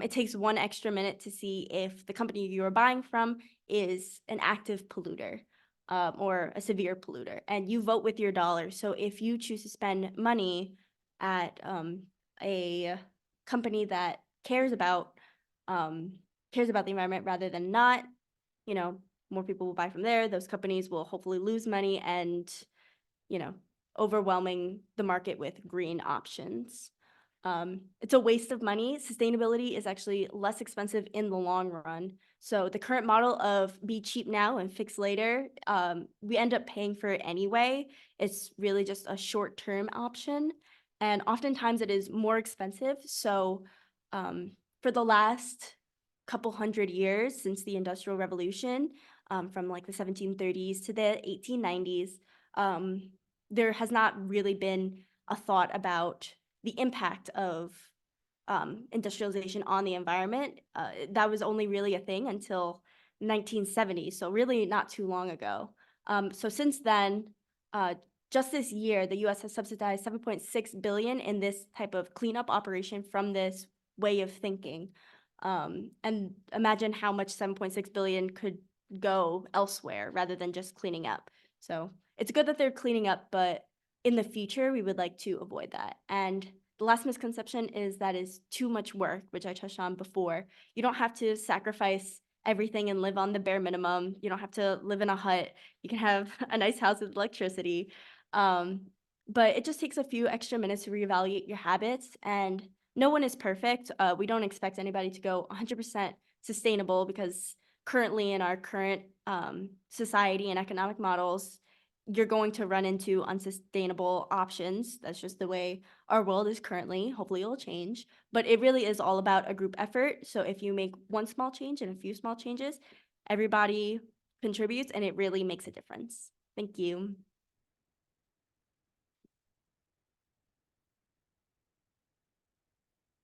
it takes 1 extra minute to see if the company you are buying from is an active polluter or a severe polluter, and you vote with your dollar. So if you choose to spend money at a company that cares about the environment rather than not, more people will buy from there. Those companies will hopefully lose money and, overwhelming the market with green options. It's a waste of money. Sustainability is actually less expensive in the long run. So the current model of be cheap now and fix later, we end up paying for it anyway. It's really just a short-term option. And oftentimes it is more expensive. So for the last couple hundred years since the Industrial Revolution, from like the 1730s to the 1890s, there has not really been a thought about the impact of industrialization on the environment. That was only really a thing until 1970, so really not too long ago. So since then, just this year, the US has subsidized 7.6 billion in this type of cleanup operation from this way of thinking. And imagine how much 7.6 billion could go elsewhere rather than just cleaning up. So it's good that they're cleaning up, but in the future, we would like to avoid that. And The last misconception is that is too much work, which I touched on before. You don't have to sacrifice everything and live on the bare minimum. You don't have to live in a hut. You can have a nice house with electricity. But it just takes a few extra minutes to reevaluate your habits, and no one is perfect. We don't expect anybody to go 100% sustainable because currently in our current society and economic models, you're going to run into unsustainable options. That's just the way our world is currently. Hopefully it'll change, but it really is all about a group effort. So if you make one small change and a few small changes, everybody contributes and it really makes a difference. Thank you.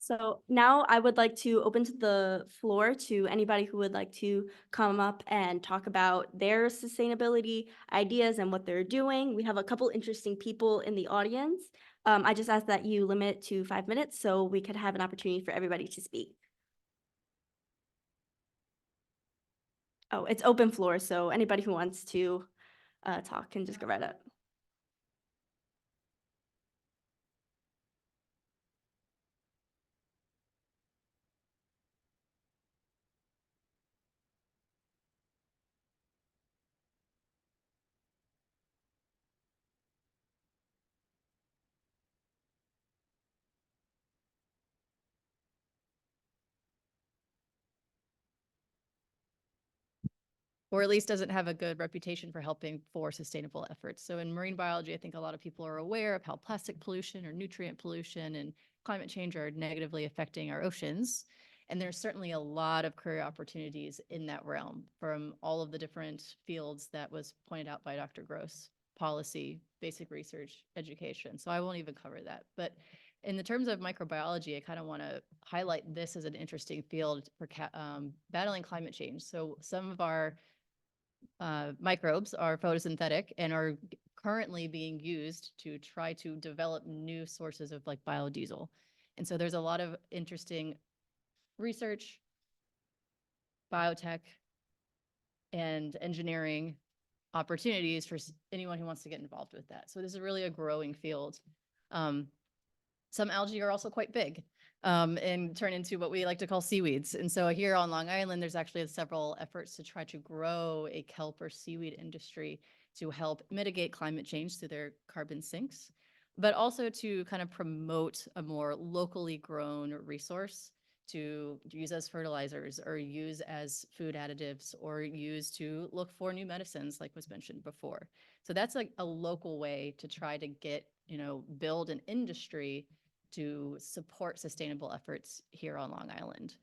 So now I would like to open to the floor to anybody who would like to come up and talk about their sustainability ideas and what they're doing. We have a couple interesting people in the audience. I just ask that you limit it to 5 minutes so we could have an opportunity for everybody to speak. Oh, it's open floor, so anybody who wants to talk can just go right up. Or at least doesn't have a good reputation for helping for sustainable efforts. So in marine biology, I think a lot of people are aware of how plastic pollution or nutrient pollution and climate change are negatively affecting our oceans. And there's certainly a lot of career opportunities in that realm from all of the different fields that was pointed out by Dr. Gross: policy, basic research, education. So I won't even cover that. But in the terms of microbiology, I kind of want to highlight this as an interesting field for battling climate change. So some of our microbes are photosynthetic and are currently being used to try to develop new sources of like biodiesel. And so there's a lot of interesting research, biotech, and engineering opportunities for anyone who wants to get involved with that. So this is really a growing field. Some algae are also quite big and turn into what we like to call seaweeds. And so here on Long Island, there's actually several efforts to try to grow a kelp or seaweed industry to help mitigate climate change through their carbon sinks, but also to kind of promote a more locally grown resource to use as fertilizers or use as food additives or use to look for new medicines like was mentioned before. So that's like a local way to try to get, build an industry to support sustainable efforts here on Long Island.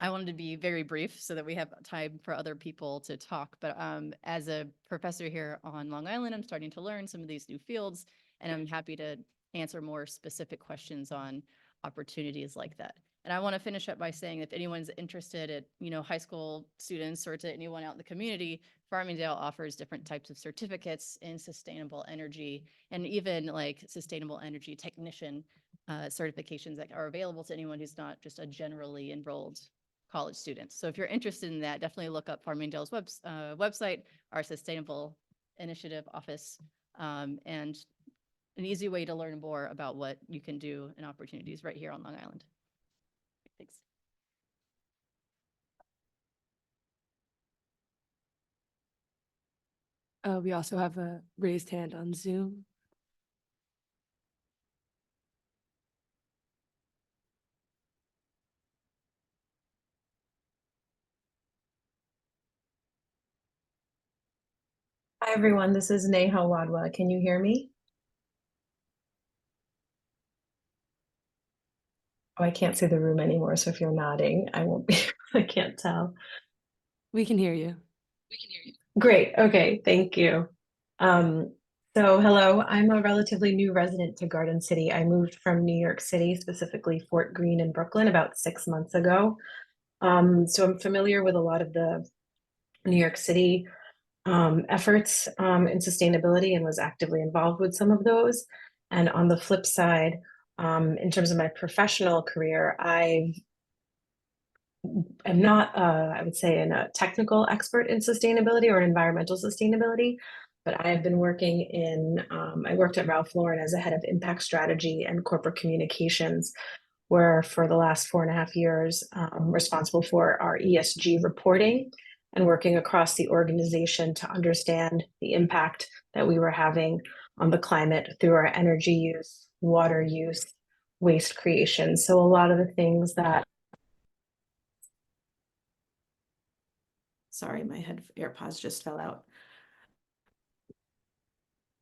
I wanted to be very brief so that we have time for other people to talk, but as a professor here on Long Island, I'm starting to learn some of these new fields, and I'm happy to answer more specific questions on opportunities like that. And I want to finish up by saying if anyone's interested at, high school students or to anyone out in the community, Farmingdale offers different types of certificates in sustainable energy and even like sustainable energy technician certifications that are available to anyone who's not just a generally enrolled college student. So if you're interested in that, definitely look up Farmingdale's website, our sustainable initiative office, and an easy way to learn more about what you can do and opportunities right here on Long Island. Thanks. We also have a raised hand on Zoom. Hi, everyone. This is Neha Wadwa. Can you hear me? Oh, I can't see the room anymore, so if you're nodding, I won't be, I can't tell. We can hear you. Great. Okay. Thank you. Hello, I'm a relatively new resident to Garden City. I moved from New York City, specifically Fort Greene in Brooklyn, about 6 months ago. So I'm familiar with a lot of the New York City efforts in sustainability and was actively involved with some of those. And on the flip side, in terms of my professional career, I am not, I would say, a technical expert in sustainability or environmental sustainability, but I have been working I worked at Ralph Lauren as a head of impact strategy and corporate communications, where for the last 4.5 years, responsible for our ESG reporting and working across the organization to understand the impact that we were having on the climate through our energy use, water use, waste creation. So a lot of the things that Sorry, my AirPods just fell out.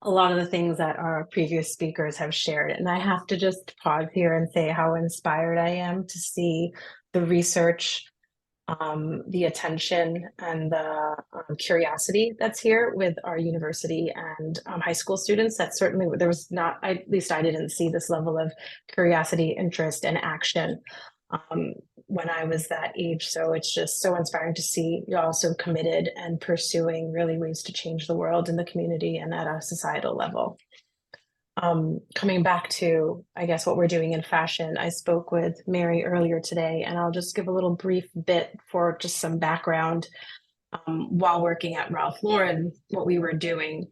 a lot of the things that our previous speakers have shared. And I have to just pause here and say how inspired I am to see the research, the attention, and the curiosity that's here with our university and high school students. That certainly there was not, at least I didn't see this level of curiosity, interest, and action when I was that age. So it's just so inspiring to see you all so committed and pursuing really ways to change the world and the community and at a societal level. Coming back to, I guess, what we're doing in fashion, I spoke with Mary earlier today, and I'll just give a little brief bit for just some background. While working at Ralph Lauren, what we were doing,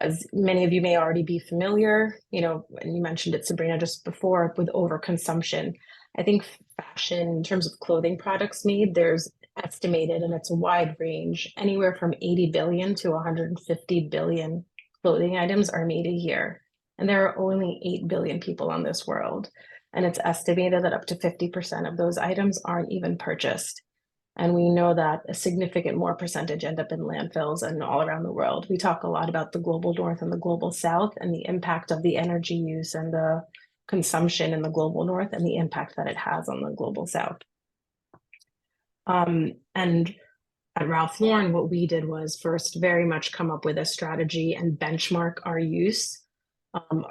as many of you may already be familiar, and you mentioned it, Sabrina, just before, with overconsumption. I think fashion, in terms of clothing products made, there's estimated, and it's a wide range, anywhere from 80 billion to 150 billion clothing items are made a year. And there are only 8 billion people on this world. And it's estimated that up to 50% of those items aren't even purchased. And we know that a significant more percentage end up in landfills and all around the world. We talk a lot about the global north and the global south and the impact of the energy use and the consumption in the global north and the impact that it has on the global south. And at Ralph Lauren, what we did was first very much come up with a strategy and benchmark our use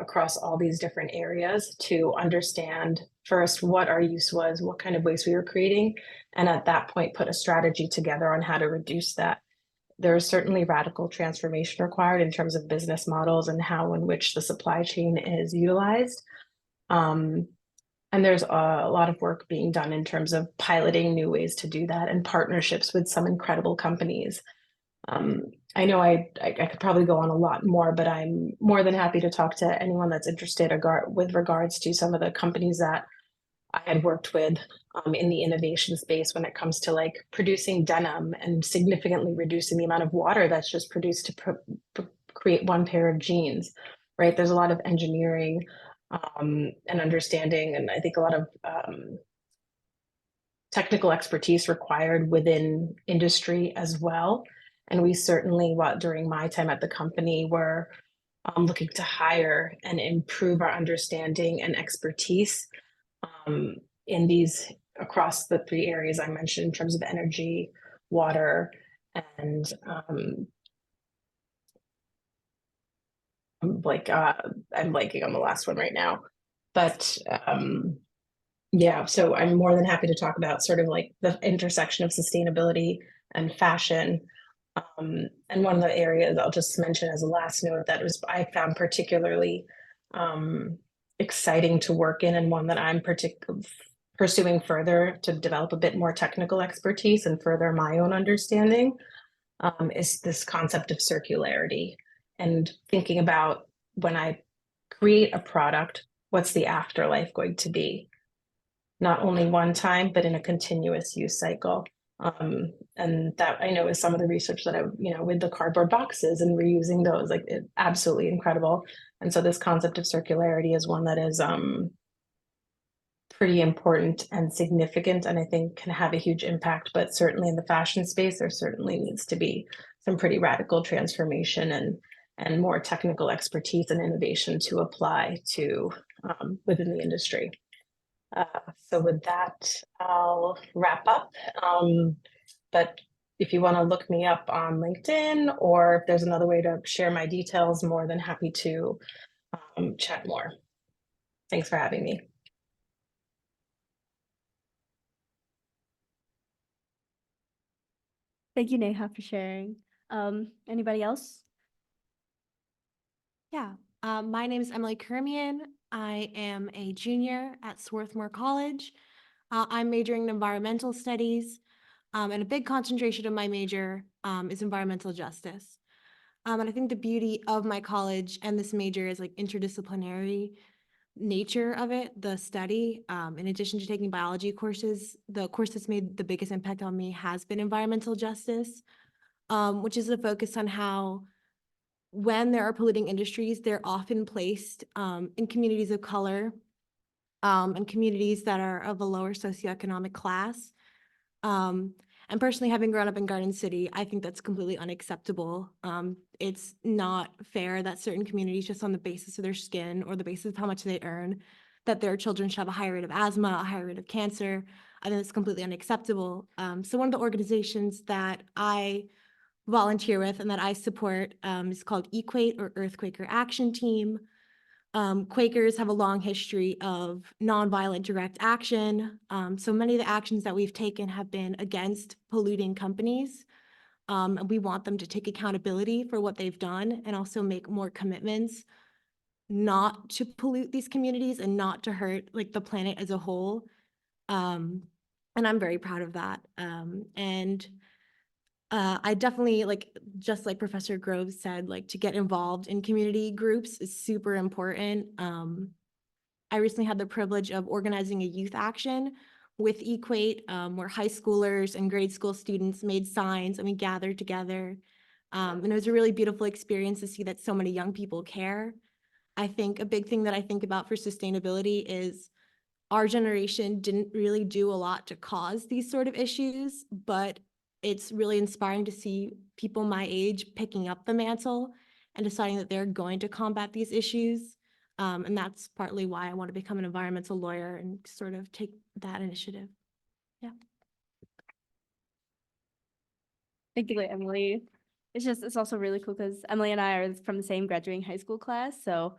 across all these different areas to understand first what our use was, what kind of waste we were creating, and at that point put a strategy together on how to reduce that. There is certainly radical transformation required in terms of business models and how in which the supply chain is utilized. And there's a lot of work being done in terms of piloting new ways to do that and partnerships with some incredible companies. I know I could probably go on a lot more, but I'm more than happy to talk to anyone that's interested with regards to some of the companies that I had worked with in the innovation space when it comes to like producing denim and significantly reducing the amount of water that's just produced to create one pair of jeans, right? There's a lot of engineering and understanding, and I think a lot of technical expertise required within industry as well. And we certainly, during my time at the company, were looking to hire and improve our understanding and expertise in these across the 3 areas I mentioned in terms of energy, water, and I'm blanking on the last one right now, but yeah, so I'm more than happy to talk about sort of like the intersection of sustainability and fashion. And one of the areas I'll just mention as a last note that I found particularly exciting to work in, and one that I'm pursuing further to develop a bit more technical expertise and further my own understanding, is this concept of circularity and thinking about when I create a product, what's the afterlife going to be? Not only one time, but in a continuous use cycle. And that I know is some of the research that with the cardboard boxes and reusing those, like it's absolutely incredible. And so this concept of circularity is one that is pretty important and significant, and I think can have a huge impact. But certainly in the fashion space, there certainly needs to be some pretty radical transformation and more technical expertise and innovation to apply to within the industry. So with that, I'll wrap up. But if you want to look me up on LinkedIn, or if there's another way to share my details, more than happy to chat more. Thanks for having me. Thank you, Neha, for sharing. Anybody else? Yeah, my name is Emily Kermian. I am a junior at Swarthmore College. I'm majoring in environmental studies, and a big concentration of my major is environmental justice. And I think the beauty of my college and this major is like interdisciplinary nature of it, the study. In addition to taking biology courses, the course that's made the biggest impact on me has been environmental justice, which is a focus on how when there are polluting industries, they're often placed in communities of color and communities that are of a lower socioeconomic class. And personally, having grown up in Garden City, I think that's completely unacceptable. It's not fair that certain communities, just on the basis of their skin or the basis of how much they earn, that their children should have a higher rate of asthma, a higher rate of cancer. I think that's completely unacceptable. So one of the organizations that I volunteer with and that I support is called Equate, or Earthquaker Action Team. Quakers have a long history of nonviolent direct action. So many of the actions that we've taken have been against polluting companies. And we want them to take accountability for what they've done and also make more commitments not to pollute these communities and not to hurt like the planet as a whole. And I'm very proud of that. I definitely just like Professor Groves said, like to get involved in community groups is super important. I recently had the privilege of organizing a youth action with Equate, where high schoolers and grade school students made signs and we gathered together. And it was a really beautiful experience to see that so many young people care. I think a big thing that I think about for sustainability is our generation didn't really do a lot to cause these sort of issues, but it's really inspiring to see people my age picking up the mantle and deciding that they're going to combat these issues. And that's partly why I want to become an environmental lawyer and sort of take that initiative. Yeah. Thank you, Emily. It's also really cool because Emily and I are from the same graduating high school class. So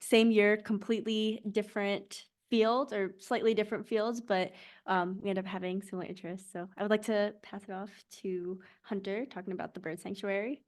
same year, completely different field or slightly different fields, but we end up having similar interests. So I would like to pass it off to Hunter talking about the bird sanctuary.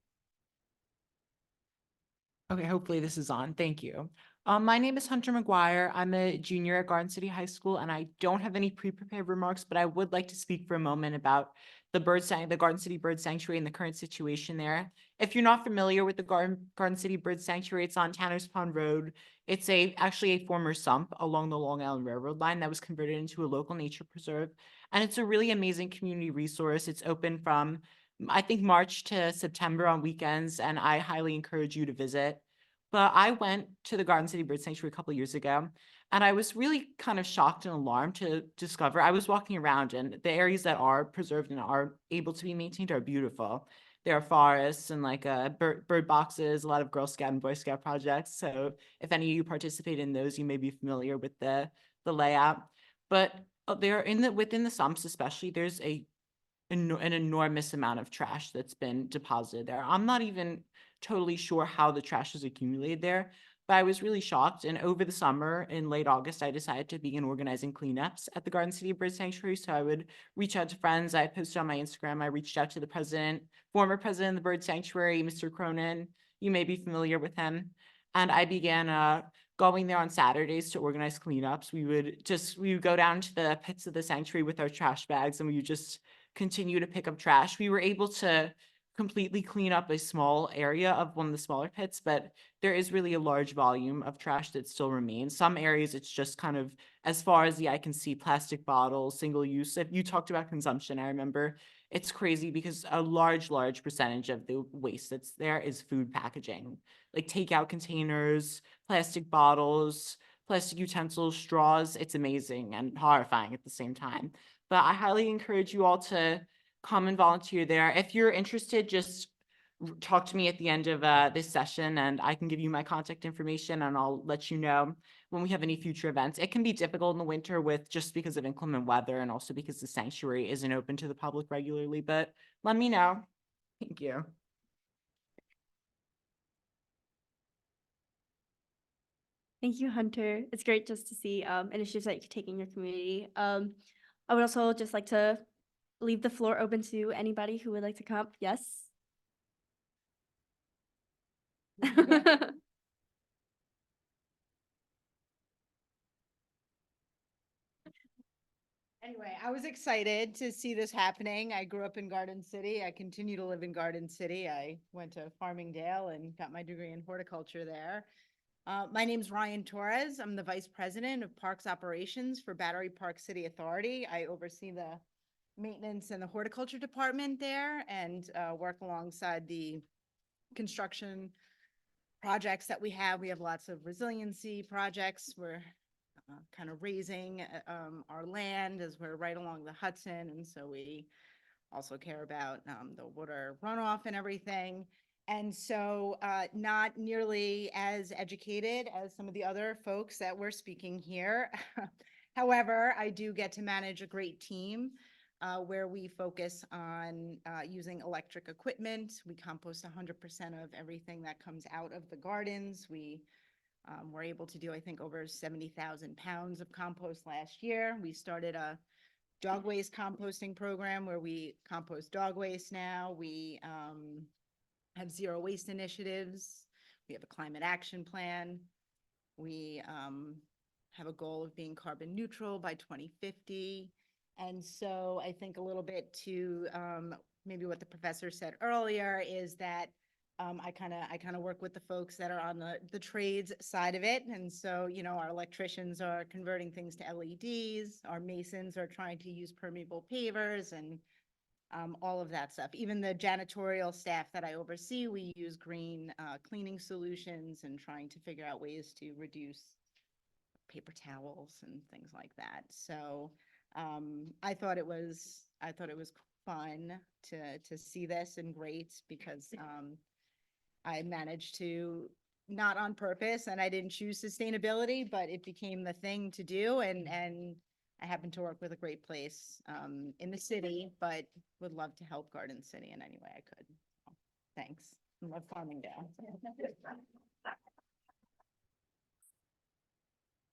Okay, hopefully this is on. Thank you. My name is Hunter McGuire. I'm a junior at Garden City High School, and I don't have any pre-prepared remarks, but I would like to speak for a moment about the Garden City Bird Sanctuary and the current situation there. If you're not familiar with the Garden City Bird Sanctuary, it's on Tanners Pond Road. It's actually a former sump along the Long Island Railroad line that was converted into a local nature preserve. And it's a really amazing community resource. It's open from, I think, March to September on weekends, and I highly encourage you to visit. But I went to the Garden City Bird Sanctuary a couple of years ago, and I was really kind of shocked and alarmed to discover I was walking around, and the areas that are preserved and are able to be maintained are beautiful. There are forests and bird boxes, a lot of Girl Scout and Boy Scout projects. So if any of you participate in those, you may be familiar with the layout. But there within the sumps especially, there's an enormous amount of trash that's been deposited there. I'm not even totally sure how the trash is accumulated there, but I was really shocked. And over the summer, in late August, I decided to begin organizing cleanups at the Garden City Bird Sanctuary. So I would reach out to friends. I posted on my Instagram. I reached out to the former president of the Bird Sanctuary, Mr. Cronin. You may be familiar with him. And I began going there on Saturdays to organize cleanups. We would go down to the pits of the sanctuary with our trash bags, and we would just continue to pick up trash. We were able to completely clean up a small area of one of the smaller pits, but there is really a large volume of trash that still remains. Some areas, it's just kind of, as far as the eye can see, plastic bottles, single use. If you talked about consumption, I remember it's crazy because a large percentage of the waste that's there is food packaging, like takeout containers, plastic bottles, plastic utensils, straws. It's amazing and horrifying at the same time. But I highly encourage you all to come and volunteer there. If you're interested, just talk to me at the end of this session, and I can give you my contact information, and I'll let you know when we have any future events. It can be difficult in the winter just because of inclement weather and also because the sanctuary isn't open to the public regularly, but let me know. Thank you. Thank you, Hunter. It's great just to see initiatives that you take in your community. I would also just like to leave the floor open to anybody who would like to come up. Yes. Anyway, I was excited to see this happening. I grew up in Garden City. I continue to live in Garden City. I went to Farmingdale and got my degree in horticulture there. My name's Ryan Torres. I'm the Vice President of Parks Operations for Battery Park City Authority. I oversee the maintenance and the horticulture department there and work alongside the construction projects that we have. We have lots of resiliency projects. We're kind of raising our land as we're right along the Hudson. And so we also care about the water runoff and everything. And so not nearly as educated as some of the other folks that we're speaking here. However, I do get to manage a great team where we focus on using electric equipment. We compost 100% of everything that comes out of the gardens. We were able to do, I think, over 70,000 pounds of compost last year. We started a dog waste composting program where we compost dog waste now. We have zero waste initiatives. We have a climate action plan. We have a goal of being carbon neutral by 2050. And so I think a little bit to maybe what the professor said earlier is that I kind of work with the folks that are on the trades side of it. And so, you know, our electricians are converting things to LEDs. Our masons are trying to use permeable pavers and all of that stuff. Even the janitorial staff that I oversee, we use green cleaning solutions and trying to figure out ways to reduce paper towels and things like that. So I thought it was fun to see this and great because I managed to, not on purpose, and I didn't choose sustainability, but it became the thing to do. And I happen to work with a great place in the city, but would love to help Garden City in any way I could. So, thanks. I love Farmingdale.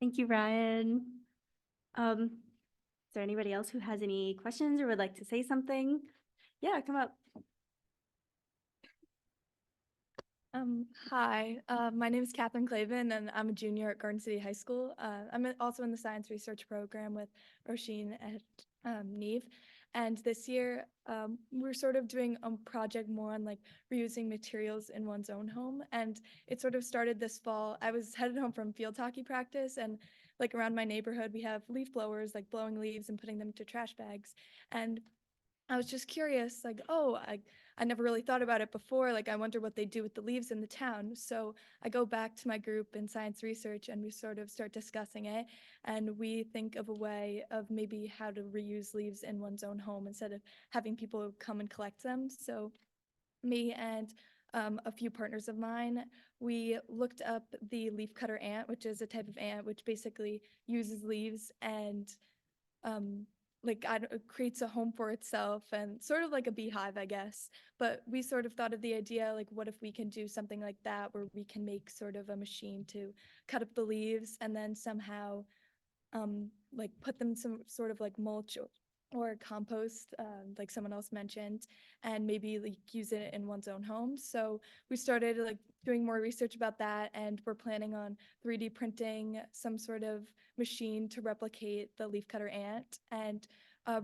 Thank you, Ryan. Is there anybody else who has any questions or would like to say something? Yeah, come up. Hi, my name is Catherine Clavin, and I'm a junior at Garden City High School. I'm also in the science research program with Roisin at Neve. And this year, we're sort of doing a project more on like reusing materials in one's own home. And it sort of started this fall. I was headed home from field hockey practice, and like around my neighborhood, we have leaf blowers, like blowing leaves and putting them into trash bags. And I was just curious, like, oh, I never really thought about it before. Like, I wonder what they do with the leaves in the town. So I go back to my group in science research and we sort of start discussing it. And we think of a way of maybe how to reuse leaves in one's own home instead of having people come and collect them. So me and a few partners of mine, we looked up the leafcutter ant, which is a type of ant which basically uses leaves and creates a home for itself and sort of like a beehive, I guess. But we sort of thought of the idea, like, what if we can do something like that where we can make sort of a machine to cut up the leaves and then somehow like put them some sort of like mulch or compost, like someone else mentioned, and maybe like use it in one's own home. So we started like doing more research about that, and we're planning on 3D printing some sort of machine to replicate the leafcutter ant. And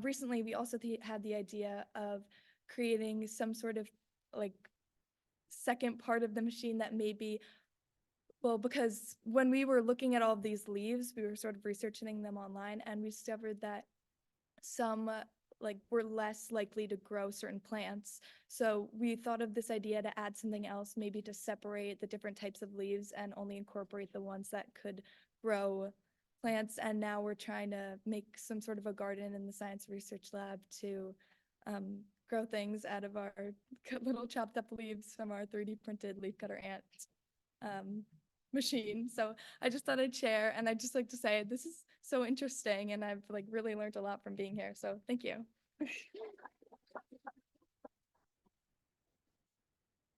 recently we also had the idea of creating some sort of like second part of the machine that maybe, well, because when we were looking at all of these leaves, we were sort of researching them online, and we discovered that some like were less likely to grow certain plants. So we thought of this idea to add something else, maybe to separate the different types of leaves and only incorporate the ones that could grow plants. And now we're trying to make some sort of a garden in the science research lab to grow things out of our little chopped up leaves from our 3D printed leafcutter ant machine. So I just thought I'd share, and I'd just like to say this is so interesting, and I've like really learned a lot from being here. So thank you.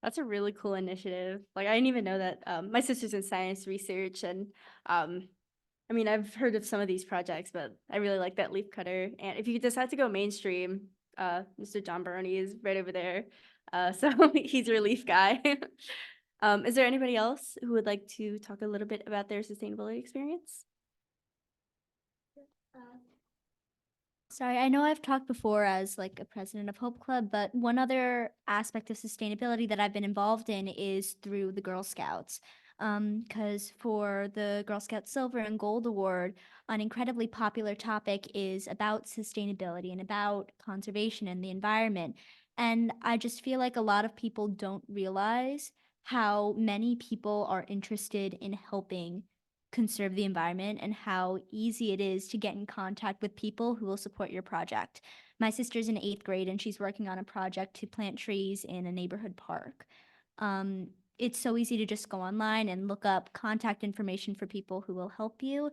That's a really cool initiative. Like, I didn't even know that. My sister's in science research, and I mean, I've heard of some of these projects, but I really like that leaf cutter. And if you decide to go mainstream, Mr. John Baroni is right over there. So he's your leaf guy. Is there anybody else who would like to talk a little bit about their sustainability experience? Sorry, I know I've talked before as like a president of Hope Club, but one other aspect of sustainability that I've been involved in is through the Girl Scouts. Because for the Girl Scout Silver and Gold Award, an incredibly popular topic is about sustainability and about conservation and the environment. And I just feel like a lot of people don't realize how many people are interested in helping conserve the environment and how easy it is to get in contact with people who will support your project. My sister's in 8th grade and she's working on a project to plant trees in a neighborhood park. It's so easy to just go online and look up contact information for people who will help you.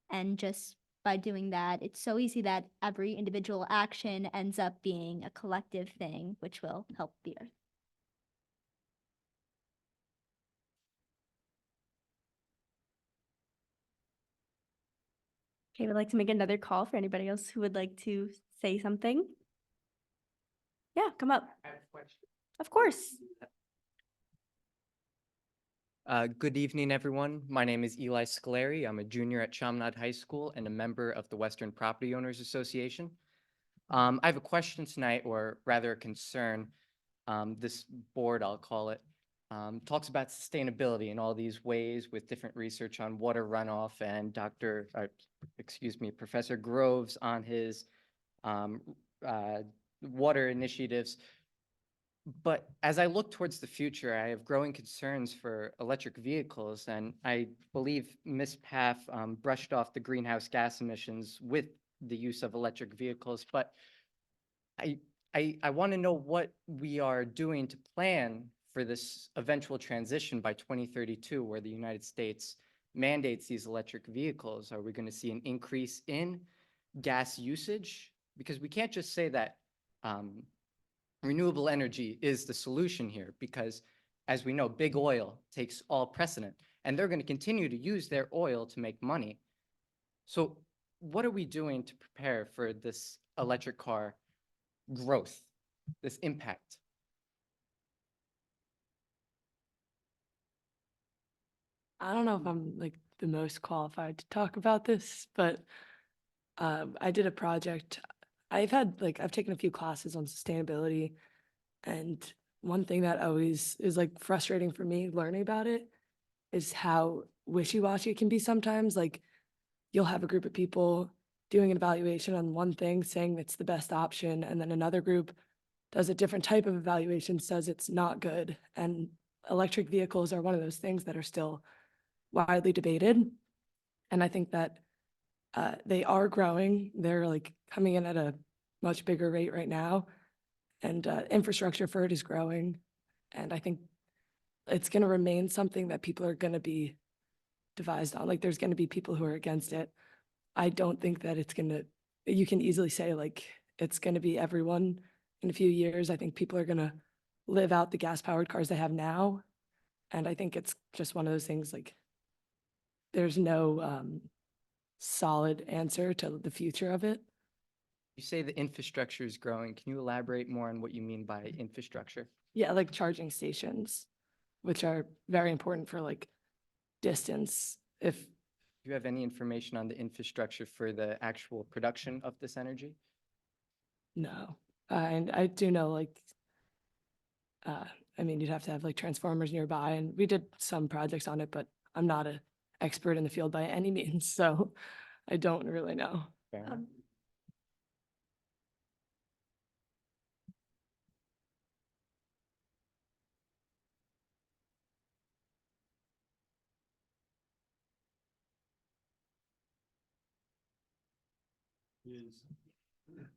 And just by doing that, it's so easy that every individual action ends up being a collective thing, which will help the earth. Okay, we'd like to make another call for anybody else who would like to say something. Yeah, come up. I have a question. Of course. Good evening, everyone. My name is Eli Scolari. I'm a junior at Chaminade High School and a member of the Western Property Owners Association. I have a question tonight, or rather a concern. This board, I'll call it, talks about sustainability in all these ways with different research on water runoff, and Professor Groves on his water initiatives. But as I look towards the future, I have growing concerns for electric vehicles, and I believe Ms. Paff brushed off the greenhouse gas emissions with the use of electric vehicles. But I want to know what we are doing to plan for this eventual transition by 2032, where the United States mandates these electric vehicles. Are we going to see an increase in gas usage? Because we can't just say that renewable energy is the solution here, because as we know, big oil takes all precedent, and they're going to continue to use their oil to make money. So what are we doing to prepare for this electric car growth, this impact? I don't know if I'm like the most qualified to talk about this, but I did a project. I've taken a few classes on sustainability, and one thing that always is like frustrating for me learning about it is how wishy-washy it can be sometimes. Like you'll have a group of people doing an evaluation on one thing, saying it's the best option, and then another group does a different type of evaluation, says it's not good. And electric vehicles are one of those things that are still widely debated. And I think that they are growing. They're like coming in at a much bigger rate right now. And infrastructure for it is growing. And I think it's going to remain something that people are going to be devised on. Like there's going to be people who are against it. I don't think that you can easily say like it's going to be everyone in a few years. I think people are going to live out the gas powered cars they have now. And I think it's just one of those things like there's no solid answer to the future of it. You say the infrastructure is growing. Can you elaborate more on what you mean by infrastructure? Yeah, like charging stations, which are very important for like distance. Do you have any information on the infrastructure for the actual production of this energy? No, and I do know like, I mean, you'd have to have like transformers nearby, and we did some projects on it, but I'm not an expert in the field by any means, so I don't really know. Fair enough.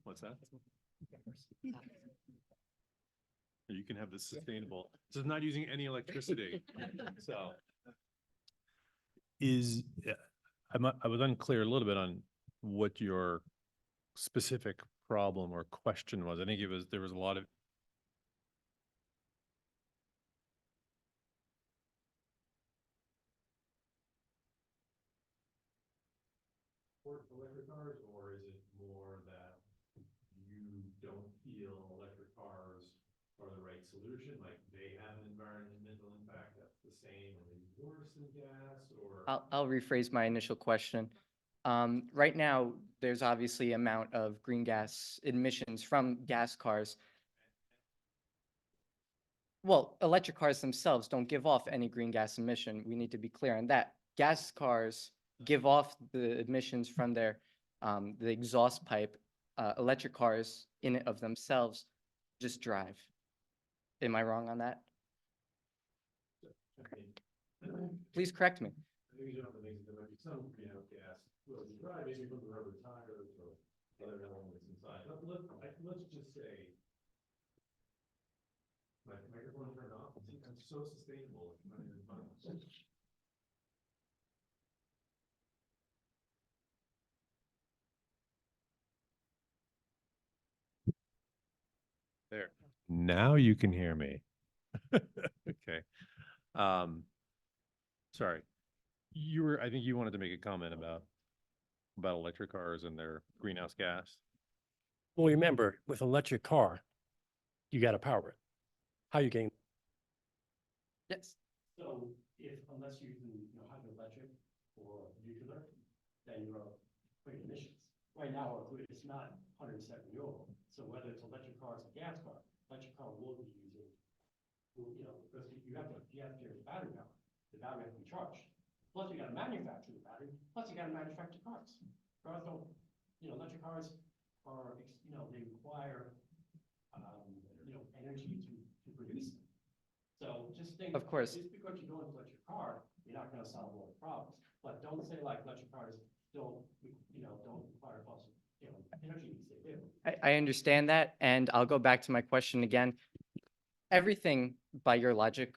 What's that? You can have the sustainable. So it's not using any electricity. So I was unclear a little bit on what your specific problem or question was. I think there was a lot of electric cars, or is it more that you don't feel electric cars are the right solution? Like they have an environmental impact that's the same or maybe worse than gas, or? I'll rephrase my initial question. Right now, there's obviously amount of green gas emissions from gas cars. Well, electric cars themselves don't give off any green gas emission. We need to be clear on that. Gas cars give off the emissions from their the exhaust pipe. Electric cars in and of themselves just drive. Am I wrong on that? Please correct me. I think you know, there might be some greenhouse gas, well, you drive maybe from the rubber tires or other elements inside. Let's just say. My microphone turned off. I'm so sustainable. It's not even fun. There. Now you can hear me. Okay. Sorry. I think you wanted to make a comment about electric cars and their greenhouse gas. Well, remember, with electric car, you got to power it. How you getting? Yes. So unless you can, hydroelectric or nuclear, then you're putting emissions. Right now, our grid is not 100% renewable. So whether it's electric cars or gas car, electric car will be using, because you have to get the battery power. The battery has to be charged. Plus, you got to manufacture the battery. Plus, you got to manufacture cars. Cars don't, electric cars are, they require, energy to produce them. So just think. Of course. Just because you're going to electric car, you're not going to solve all the problems. But don't say like electric cars don't require fossil, energy needs they do. I understand that, and I'll go back to my question again. Everything by your logic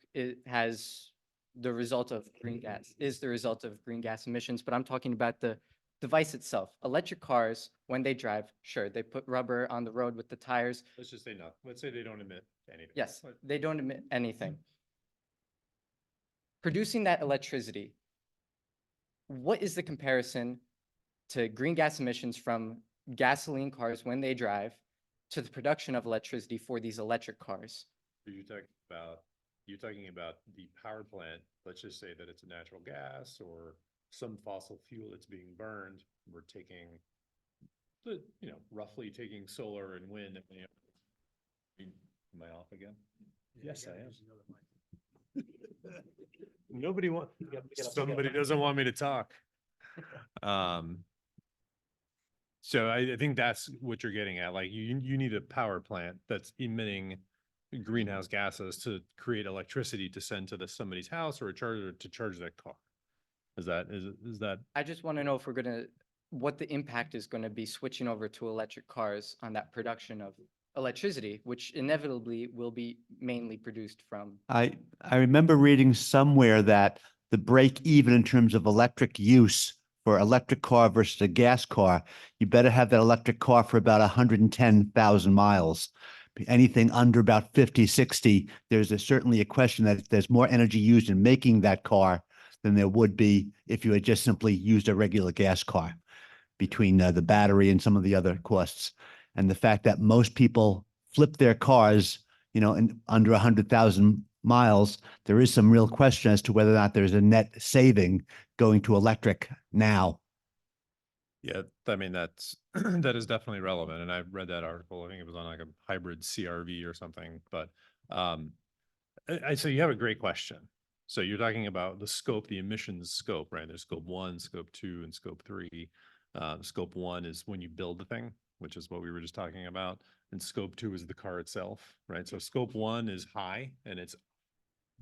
has the result of green gas, is the result of green gas emissions, but I'm talking about the device itself. Electric cars, when they drive, sure, they put rubber on the road with the tires. Let's just say no. Let's say they don't emit anything. Yes, they don't emit anything. Producing that electricity, what is the comparison to green gas emissions from gasoline cars when they drive to the production of electricity for these electric cars? You're talking about the power plant. Let's just say that it's a natural gas or some fossil fuel that's being burned. We're taking roughly taking solar and wind. Am I off again? Yes, I am. Nobody wants, somebody doesn't want me to talk. So I think that's what you're getting at. Like you need a power plant that's emitting greenhouse gases to create electricity to send to somebody's house or a charger to charge that car. Is that? I just want to know if we're gonna, what the impact is going to be switching over to electric cars on that production of electricity, which inevitably will be mainly produced from. I remember reading somewhere that the break even in terms of electric use for electric car versus a gas car, you better have that electric car for about 110,000 miles. Anything under about 50, 60, there's certainly a question that there's more energy used in making that car than there would be if you had just simply used a regular gas car, between the battery and some of the other costs. And the fact that most people flip their cars, in under 100,000 miles, there is some real question as to whether or not there's a net saving going to electric now. Yeah, I mean, that is definitely relevant. And I read that article. I think it was on like a hybrid CRV or something, but so you have a great question. So you're talking about the scope, the emissions scope, right? There's scope 1, scope 2, and scope 3. Scope 1 is when you build the thing, which is what we were just talking about. And scope 2 is the car itself, right? So scope 1 is high, and it's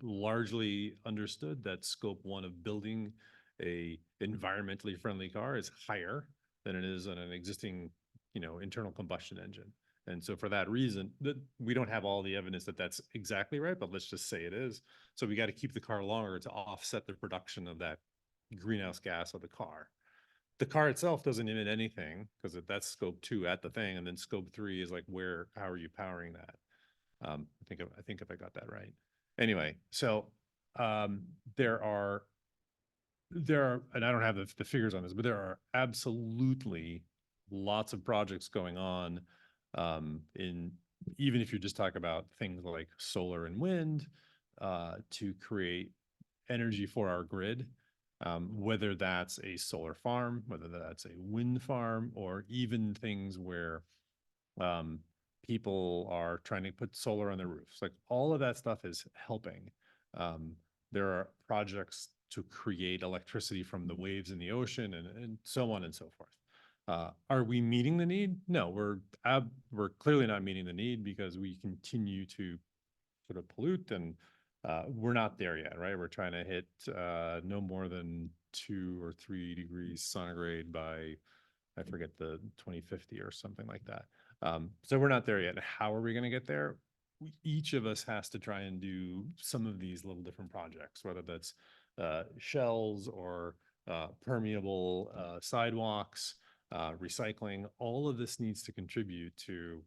largely understood that scope 1 of building a environmentally friendly car is higher than it is on an existing, internal combustion engine. And so for that reason, we don't have all the evidence that that's exactly right, but let's just say it is. So we got to keep the car longer to offset the production of that greenhouse gas of the car. The car itself doesn't emit anything because that's scope 2 at the thing. And then scope 3 is like, how are you powering that? I think if I got that right. Anyway, so there are, and I don't have the figures on this, but there are absolutely lots of projects going on even if you just talk about things like solar and wind to create energy for our grid. whether that's a solar farm, whether that's a wind farm, or even things where people are trying to put solar on their roofs. Like all of that stuff is helping. There are projects to create electricity from the waves in the ocean and so on and so forth. Are we meeting the need? No, we're clearly not meeting the need because we continue to sort of pollute and we're not there yet, right? We're trying to hit no more than 2 or 3 degrees centigrade by, I forget, the 2050 or something like that. So we're not there yet. How are we going to get there? Each of us has to try and do some of these little different projects, whether that's shells or permeable sidewalks, recycling. All of this needs to contribute to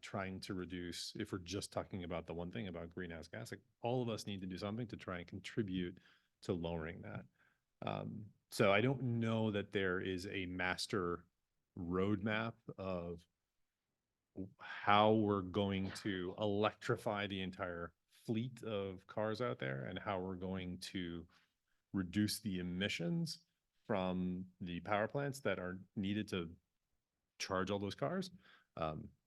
trying to reduce, if we're just talking about the one thing about greenhouse gas, like all of us need to do something to try and contribute to lowering that. So I don't know that there is a master roadmap of how we're going to electrify the entire fleet of cars out there and how we're going to reduce the emissions from the power plants that are needed to charge all those cars.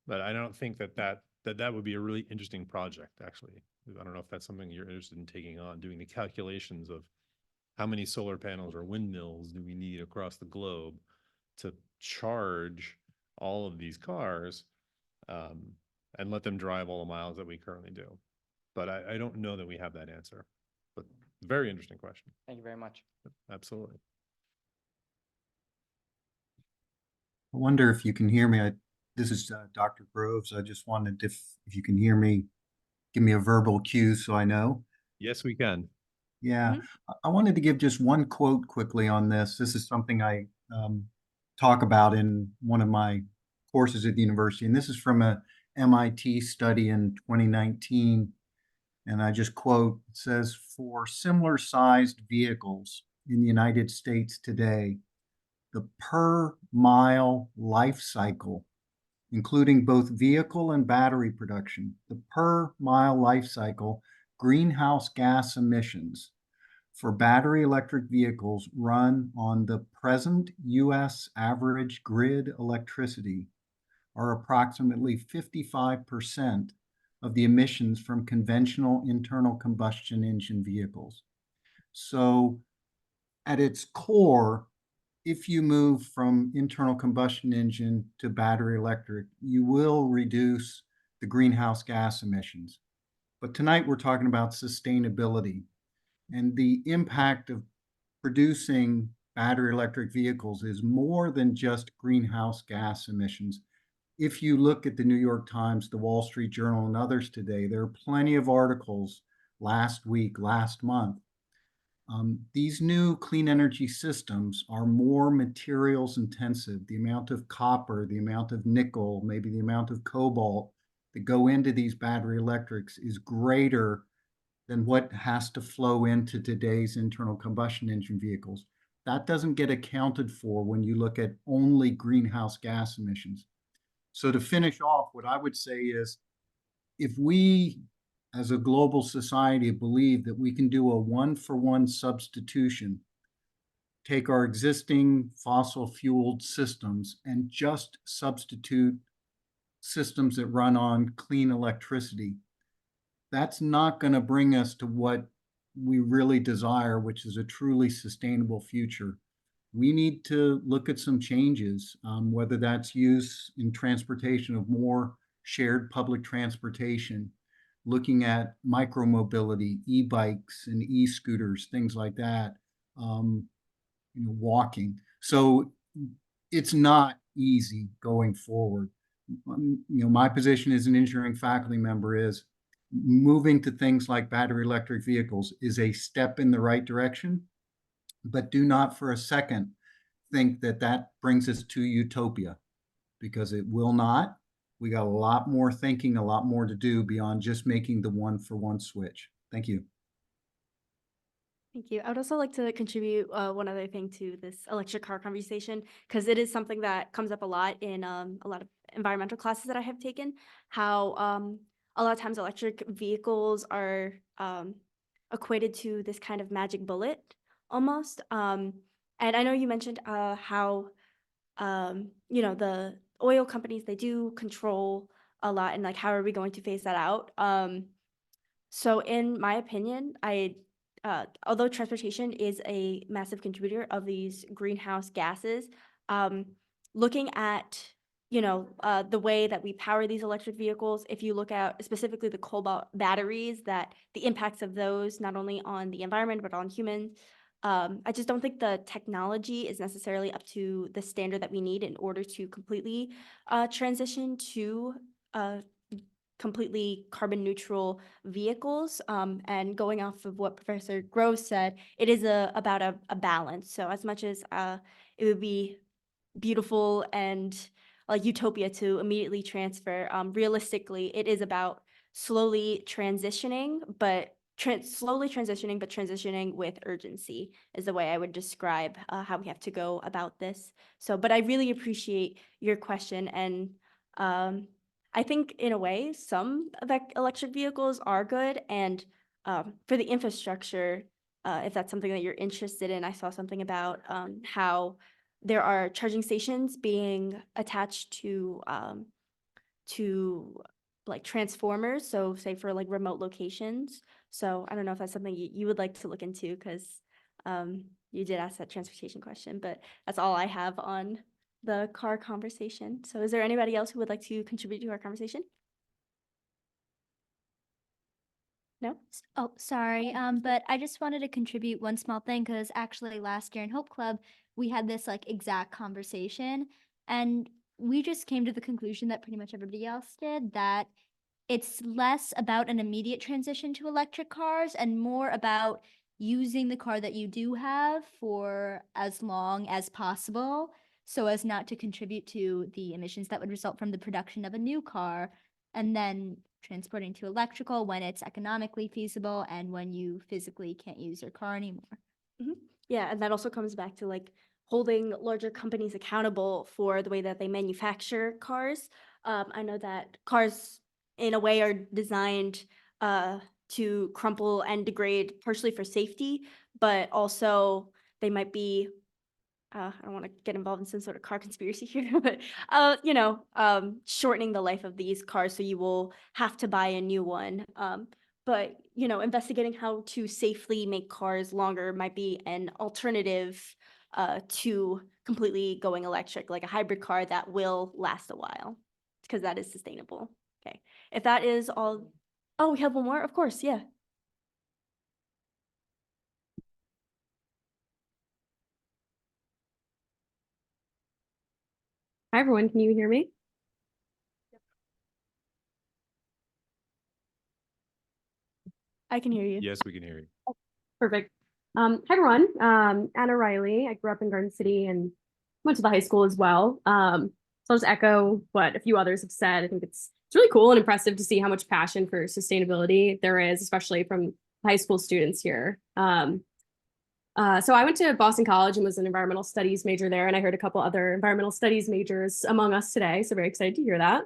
But I don't think that would be a really interesting project, actually. I don't know if that's something you're interested in taking on, doing the calculations of how many solar panels or windmills do we need across the globe to charge all of these cars and let them drive all the miles that we currently do. But I don't know that we have that answer. But very interesting question. Thank you very much. Absolutely. I wonder if you can hear me. This is Dr. Groves. I just wanted if you can hear me, give me a verbal cue so I know. Yes, we can. Yeah, I wanted to give just one quote quickly on this. This is something I talk about in one of my courses at the university, and this is from a MIT study in 2019. And I just quote, it says, for similar sized vehicles in the United States today, the per mile life cycle, including both vehicle and battery production, the per mile life cycle greenhouse gas emissions for battery electric vehicles run on the present US average grid electricity are approximately 55% of the emissions from conventional internal combustion engine vehicles. So at its core, if you move from internal combustion engine to battery electric, you will reduce the greenhouse gas emissions. But tonight we're talking about sustainability and the impact of producing battery electric vehicles is more than just greenhouse gas emissions. If you look at the New York Times, the Wall Street Journal, and others today, there are plenty of articles last week, last month. These new clean energy systems are more materials intensive. The amount of copper, the amount of nickel, maybe the amount of cobalt that go into these battery electrics is greater than what has to flow into today's internal combustion engine vehicles. That doesn't get accounted for when you look at only greenhouse gas emissions. So to finish off, what I would say is, if we as a global society believe that we can do a one-for-one substitution, take our existing fossil fueled systems and just substitute systems that run on clean electricity, that's not going to bring us to what we really desire, which is a truly sustainable future. We need to look at some changes, whether that's use in transportation of more shared public transportation, looking at micromobility, e-bikes and e-scooters, things like that, walking. So it's not easy going forward. My position as an engineering faculty member is moving to things like battery electric vehicles is a step in the right direction, but do not for a second think that that brings us to utopia, because it will not. We got a lot more thinking, a lot more to do beyond just making the one-for-one switch. Thank you. Thank you. I would also like to contribute one other thing to this electric car conversation, because it is something that comes up a lot in a lot of environmental classes that I have taken, how a lot of times electric vehicles are equated to this kind of magic bullet, almost. And I know you mentioned how you know, the oil companies, they do control a lot, and like how are we going to phase that out? So in my opinion, although transportation is a massive contributor of these greenhouse gases, um, looking at, you know, the way that we power these electric vehicles, if you look at specifically the cobalt batteries, that the impacts of those, not only on the environment, but on humans, I just don't think the technology is necessarily up to the standard that we need in order to completely transition to completely carbon neutral vehicles. And going off of what Professor Groves said, it is about a balance. So as much as it would be beautiful and like utopia to immediately transfer, realistically, it is about slowly transitioning, but transitioning with urgency is the way I would describe how we have to go about this. So, but I really appreciate your question, and I think in a way, some electric vehicles are good, and for the infrastructure, if that's something that you're interested in, I saw something about how there are charging stations being attached to like transformers. So say for like remote locations. So I don't know if that's something you would like to look into, because you did ask that transportation question, but that's all I have on the car conversation. So is there anybody else who would like to contribute to our conversation? No? Oh, sorry. But I just wanted to contribute one small thing, because actually last year in Hope Club, we had this like exact conversation, and we just came to the conclusion that pretty much everybody else did, that it's less about an immediate transition to electric cars and more about using the car that you do have for as long as possible, so as not to contribute to the emissions that would result from the production of a new car, and then transporting to electrical when it's economically feasible and when you physically can't use your car anymore. Mhm. Yeah, and that also comes back to like holding larger companies accountable for the way that they manufacture cars. I know that cars, in a way, are designed to crumple and degrade partially for safety, but also they might be I don't want to get involved in some sort of car conspiracy here, but you know, shortening the life of these cars, so you will have to buy a new one. But you know, investigating how to safely make cars longer might be an alternative to completely going electric, like a hybrid car that will last a while, because that is sustainable. Okay, if that is all, oh, we have one more, of course, yeah. Hi, everyone. Can you hear me? I can hear you. Yes, we can hear you. Perfect. Hi, everyone. Anna Riley. I grew up in Garden City and went to the high school as well. So I'll just echo what a few others have said. I think it's really cool and impressive to see how much passion for sustainability there is, especially from high school students here. So I went to Boston College and was an environmental studies major there, and I heard a couple other environmental studies majors among us today, so very excited to hear that.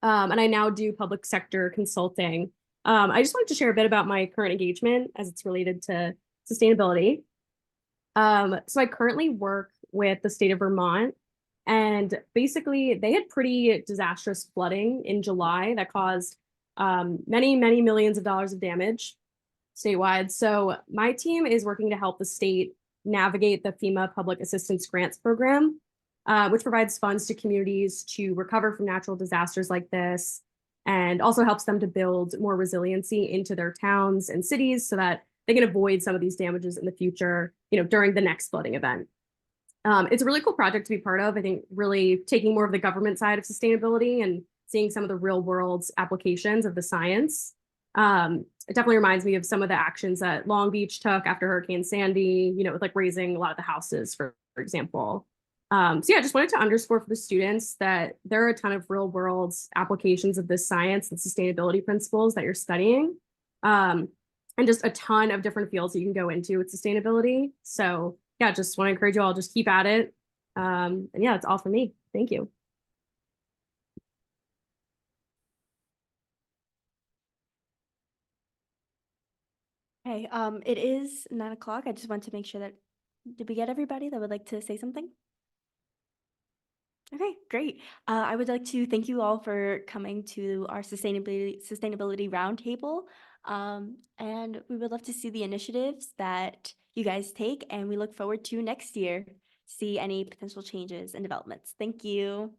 And I now do public sector consulting. I just wanted to share a bit about my current engagement as it's related to sustainability. So I currently work with the state of Vermont, and basically they had pretty disastrous flooding in July that caused many, many millions of dollars of damage statewide. So my team is working to help the state navigate the FEMA Public Assistance Grants Program, which provides funds to communities to recover from natural disasters like this, and also helps them to build more resiliency into their towns and cities so that they can avoid some of these damages in the future, you know, during the next flooding event. It's a really cool project to be part of. I think really taking more of the government side of sustainability and seeing some of the real world applications of the science. It definitely reminds me of some of the actions that Long Beach took after Hurricane Sandy, you know, with like raising a lot of the houses, for example. So yeah, I just wanted to underscore for the students that there are a ton of real world applications of this science and sustainability principles that you're studying. And just a ton of different fields that you can go into with sustainability. So yeah, just want to encourage you all, just keep at it. And yeah, that's all for me. Thank you. Okay, it is 9 o'clock. I just want to make sure that, did we get everybody that would like to say something? Okay, great. I would like to thank you all for coming to our sustainability roundtable. And we would love to see the initiatives that you guys take, and we look forward to next year, see any potential changes and developments. Thank you.